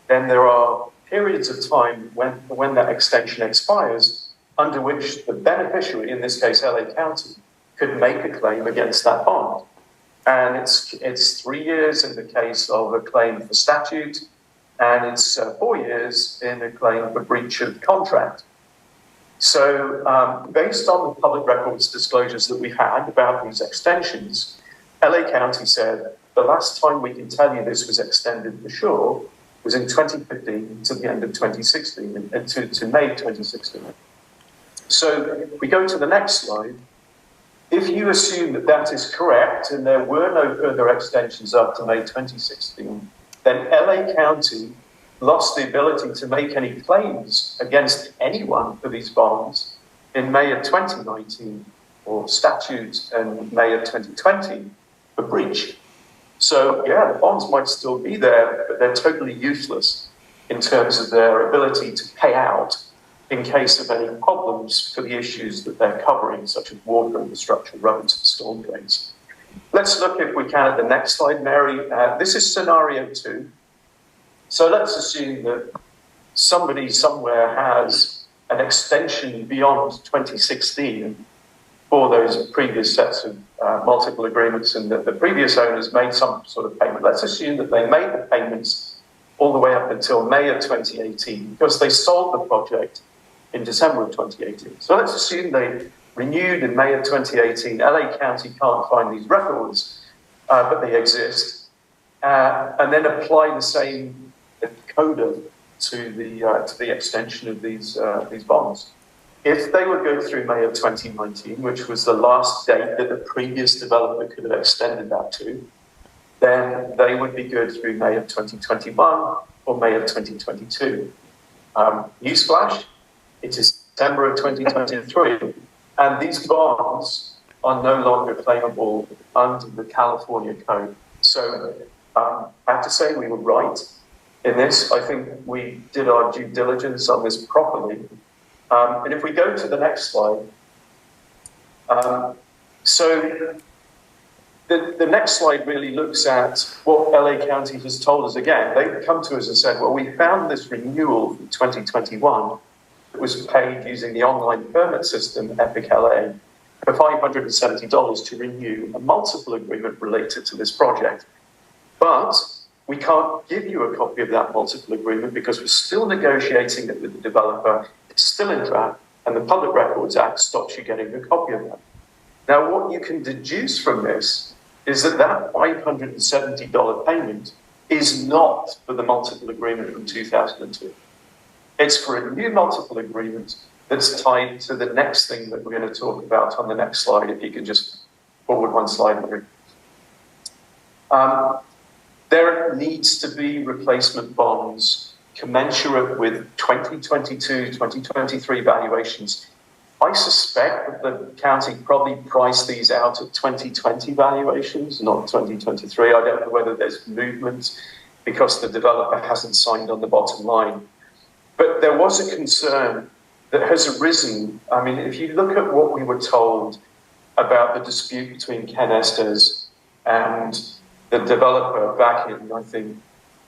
then there are periods of time when that extension expires under which the beneficiary, in this case LA County, could make a claim against that bond. And it's 3 years in the case of a claim for statute, and it's 4 years in a claim for breach of contract. So based on the public records disclosures that we had about these extensions, LA County said the last time we can tell you this was extended for sure was in 2015 to the end of 2016, and to May 2016. So we go to the next slide. If you assume that that is correct and there were no further extensions after May 2016, then LA County lost the ability to make any claims against anyone for these bonds in May of 2019 or statute in May of 2020 for breach. So yeah, the bonds might still be there, but they're totally useless in terms of their ability to pay out in case of any problems for the issues that they're covering, such as water infrastructure, roads, and storm drains. Let's look, if we can, at the next slide, Mary. This is scenario 2. So let's assume that somebody somewhere has an extension beyond 2016 for those previous sets of multiple agreements and that the previous owners made some sort of payment. Let's assume that they made the payments all the way up until May of 2018 because they sold the project in December of 2018. So let's assume they renewed in May of 2018. LA County can't find these records, but they exist, and then apply the same coda to the extension of these bonds. If they would go through May of 2019, which was the last date that the previous developer could have extended that to, then they would be good through May of 2021 or May of 2022. Newsflash, it is September of 2023, and these bonds are no longer claimable under the California Code. So I have to say we were right in this. I think we did our due diligence on this properly. And if we go to the next slide, So the next slide really looks at what LA County has told us again. They've come to us and said, well, we found this renewal from 2021 that was paid using the online permit system, Epic LA, for $570 to renew a multiple agreement related to this project. But we can't give you a copy of that multiple agreement because we're still negotiating it with the developer. It's still in draft, and the Public Records Act stops you getting a copy of that. Now, what you can deduce from this is that that $570 payment is not for the multiple agreement from 2002. It's for a new multiple agreement that's tied to the next thing that we're going to talk about on the next slide. If you can just forward one slide, Marie. There needs to be replacement bonds commensurate with 2022, 2023 valuations. I suspect that the county probably priced these out at 2020 valuations, not 2023. I don't know whether there's movement because the developer hasn't signed on the bottom line. But there was a concern that has arisen. I mean, if you look at what we were told about the dispute between Ken Estes and the developer back in, I think,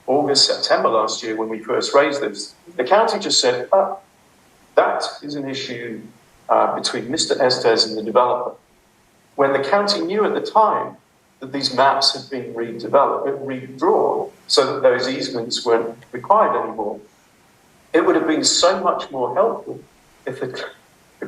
August, September last year when we first raised this, the county just said, oh, that is an issue between Mr. Estes and the developer. When the county knew at the time that these maps had been redrawn so that those easements weren't required anymore, it would have been so much more helpful if the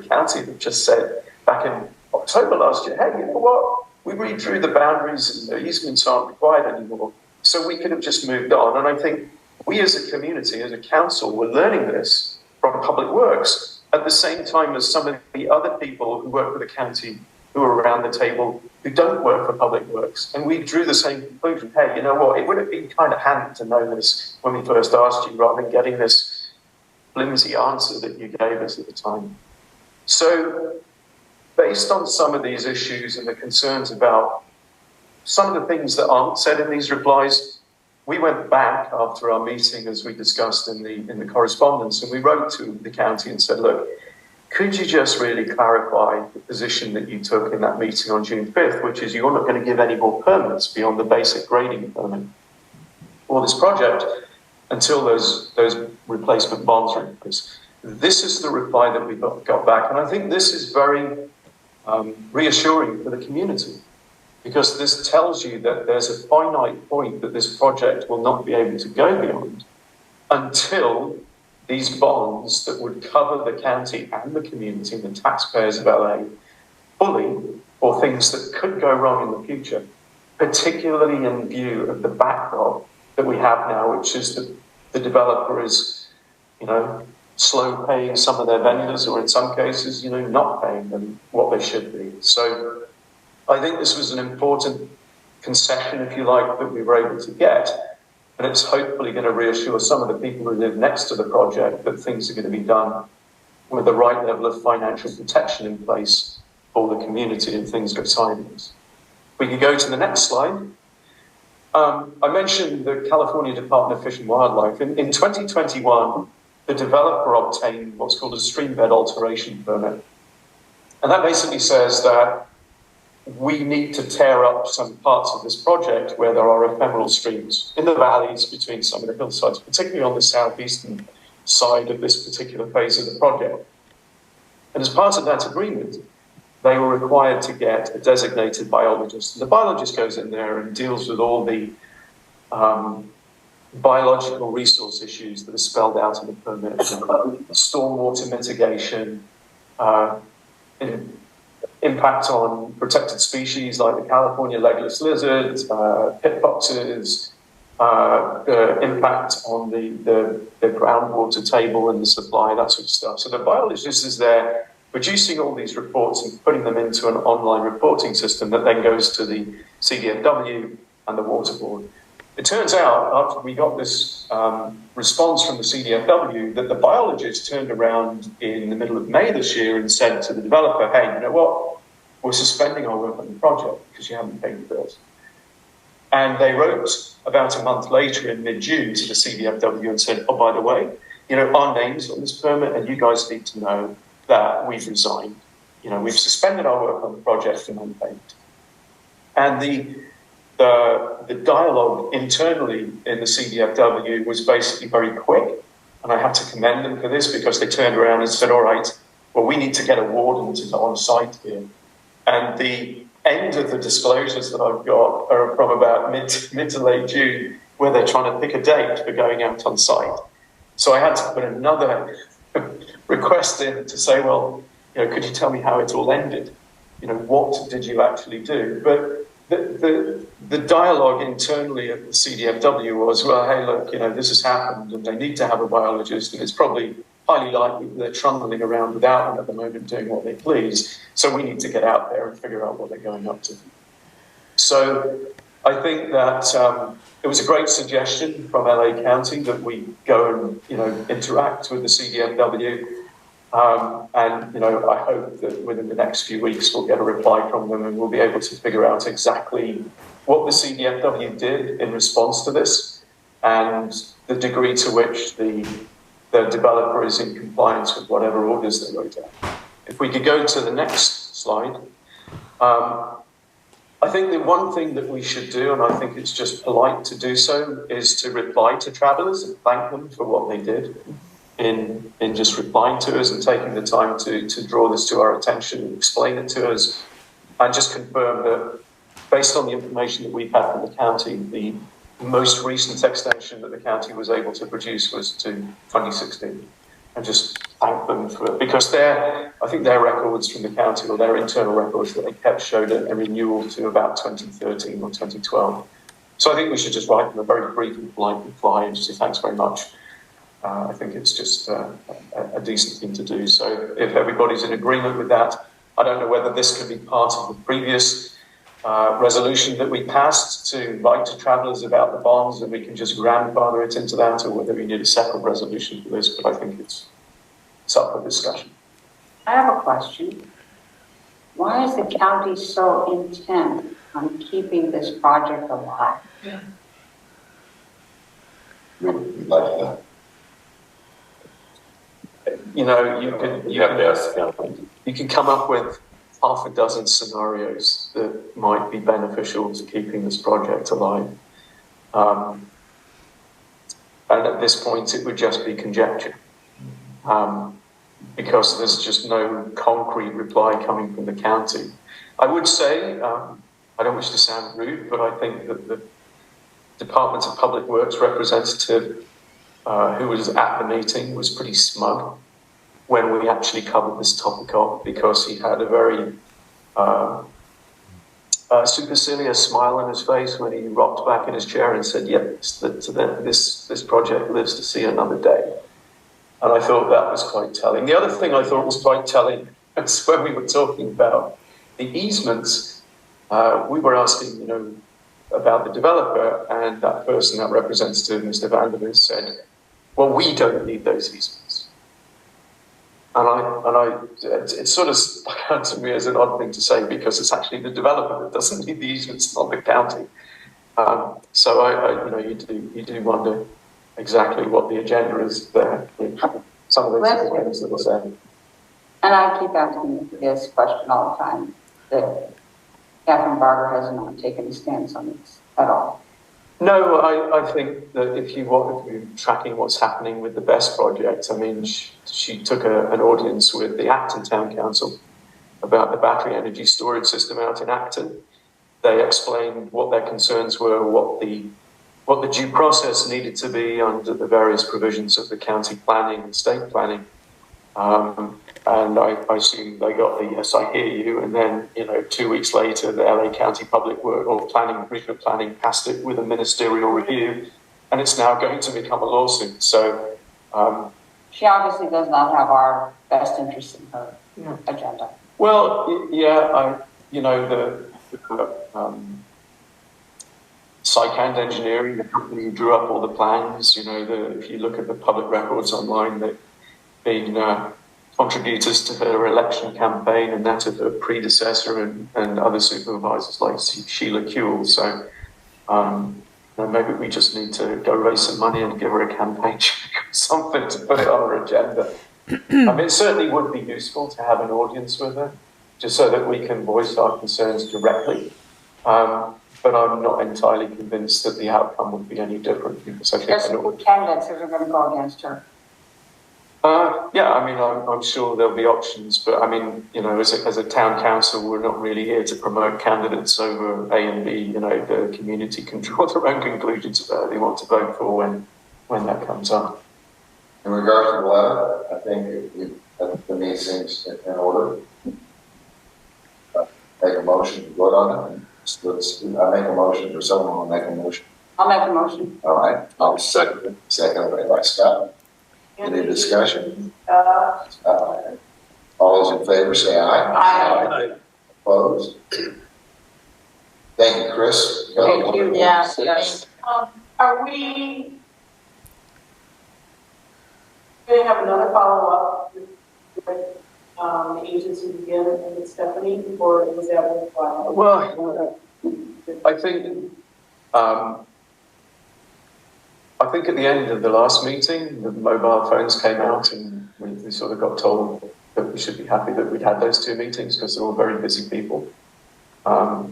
county had just said back in October last year, hey, you know what? We redrew the boundaries and the easements aren't required anymore. So we could have just moved on. And I think we as a community, as a council, were learning this from Public Works at the same time as some of the other people who work for the county who are around the table who don't work for Public Works. And we drew the same conclusion. Hey, you know what? It would have been kind of handy to know this when we first asked you rather than getting this flimsy answer that you gave us at the time. So based on some of these issues and the concerns about some of the things that aren't said in these replies, we went back after our meeting, as we discussed in the correspondence, and we wrote to the county and said, look, could you just really clarify the position that you took in that meeting on June 5th, which is you're not going to give any more permits beyond the basic grading permit for this project until those replacement bonds are in place. This is the reply that we got back, and I think this is very reassuring for the community, because this tells you that there's a finite point that this project will not be able to go beyond until these bonds that would cover the county and the community and the taxpayers of LA fully for things that could go wrong in the future, particularly in view of the backdrop that we have now, which is that the developer is, slow paying some of their vendors, or in some cases, not paying them what they should be. So I think this was an important concession, if you like, that we were able to get. And it's hopefully going to reassure some of the people who live next to the project that things are going to be done with the right level of financial protection in place for the community and things get signings. We can go to the next slide. I mentioned the California Department of Fish and Wildlife. In 2021, the developer obtained what's called a stream bed alteration permit. And that basically says that we need to tear up some parts of this project where there are ephemeral streams in the valleys between some of the hillsides, particularly on the southeastern side of this particular phase of the project. And as part of that agreement, they were required to get a designated biologist. And the biologist goes in there and deals with all the biological resource issues that are spelled out in the permit, stormwater mitigation, impact on protected species like the California legless lizard, pit foxes, impact on the groundwater table and the supply, that sort of stuff. So the biologist is there producing all these reports and putting them into an online reporting system that then goes to the CDFW and the water board. It turns out, after we got this response from the CDFW, that the biologist turned around in the middle of May this year and said to the developer, hey, you know what? We're suspending our work on the project because you haven't paid the bills. And they wrote about a month later in mid-June to the CDFW and said, oh, by the way, our name's on this permit and you guys need to know that we've resigned. we've suspended our work on the project and unpaid. And the dialogue internally in the CDFW was basically very quick. And I have to commend them for this because they turned around and said, all right, well, we need to get a warden to go on site here. And the end of the disclosures that I've got are from about mid to late June, where they're trying to pick a date for going out on site. So I had to put another request in to say, well, could you tell me how it all ended? What did you actually do? But the dialogue internally at the CDFW was, well, hey, look, this has happened and they need to have a biologist, and it's probably highly likely they're trundling around without one at the moment doing what they please. So we need to get out there and figure out what they're going up to. So I think that it was a great suggestion from LA County that we go and, interact with the CDFW. And I hope that within the next few weeks we'll get a reply from them and we'll be able to figure out exactly what the CDFW did in response to this and the degree to which the developer is in compliance with whatever orders they wrote down. If we could go to the next slide. I think the one thing that we should do, and I think it's just polite to do so, is to reply to travellers and thank them for what they did in just replying to us and taking the time to draw this to our attention and explain it to us, and just confirm that based on the information that we've had from the county, the most recent extension that the county was able to produce was to 2016. And just thank them for it, because I think their records from the county, or their internal records that they kept, showed a renewal to about 2013 or 2012. So I think we should just write them a very brief and polite reply and just say thanks very much. I think it's just a decent thing to do. So if everybody's in agreement with that, I don't know whether this could be part of the previous resolution that we passed to write to travellers about the bonds, and we can just grandfather it into that, or whether we need a separate resolution for this, but I think it's up for discussion. I have a question. Why is the county so intent on keeping this project alive? Yeah. We'd like that. You can come up with half a dozen scenarios that might be beneficial to keeping this project alive. And at this point, it would just be conjecture. Because there's just no concrete reply coming from the county. I would say, I don't wish to sound rude, but I think that the Department of Public Works representative who was at the meeting was pretty smug when we actually covered this topic off, because he had a very supercilious smile on his face when he rocked back in his chair and said, yep, this project lives to see another day. And I thought that was quite telling. The other thing I thought was quite telling was when we were talking about the easements, we were asking, about the developer, and that person, that representative, Mr. Vanderman, said, well, we don't need those easements. And it sort of stuck out to me as an odd thing to say, because it's actually the developer that doesn't need the easements, not the county. So you do wonder exactly what the agenda is there. Some of those things that were said. And I keep asking this question all the time, that Catherine Barger has not taken a stance on this at all. No, I think that if you're tracking what's happening with the BEST project, I mean, she took an audience with the Acton Town Council about the battery energy storage system out in Acton. They explained what their concerns were, what the due process needed to be under the various provisions of the county planning and state planning. And I assume they got the yes, I hear you, and then 2 weeks later the LA County Public Work or Regional Planning passed it with a ministerial review, and it's now going to become a lawsuit. So she obviously does not have our best interest in her agenda. Well, yeah, the Psycand Engineering, the company who drew up all the plans, if you look at the public records online, they've been contributors to her election campaign and that of her predecessor and other supervisors like Sheila Kewell. So maybe we just need to go raise some money and give her a campaign check or something to put it on her agenda. I mean, it certainly would be useful to have an audience with her. just so that we can voice our concerns directly. But I'm not entirely convinced that the outcome would be any different because I think There's some candidates that are going to go against her. Yeah, I mean, I'm sure there'll be options, but I mean, you know, as a town council, we're not really here to promote candidates over A and B. You know, the community can draw their own conclusions about who they want to vote for when that comes up. In regards to the letter, I think that to me seems in order. Make a motion to vote on it. I make a motion for someone to make a motion. I'll make a motion. All right, I'll second it. Second by Scott. Any discussion? All those in favor say aye. Aye. Opposed? Thank you, Chris. Thank you. Yes. Are we going to have another follow-up with the agency again and with Stephanie, or was that worthwhile? Well, I think at the end of the last meeting, the mobile phones came out and we sort of got told that we should be happy that we'd had those two meetings because they're all very busy people. I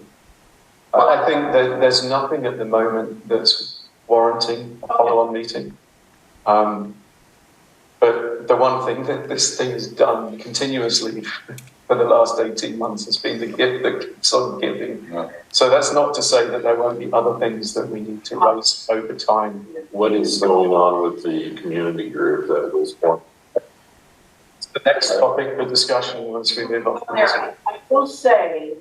think that there's nothing at the moment that's warranting a follow-on meeting. But the one thing that this thing has done continuously for the last 18 months has been the gift that keeps on giving. Yeah. So that's not to say that there won't be other things that we need to raise over time. What is going on with the community group that was formed? It's the next topic for discussion once we move on. I will say,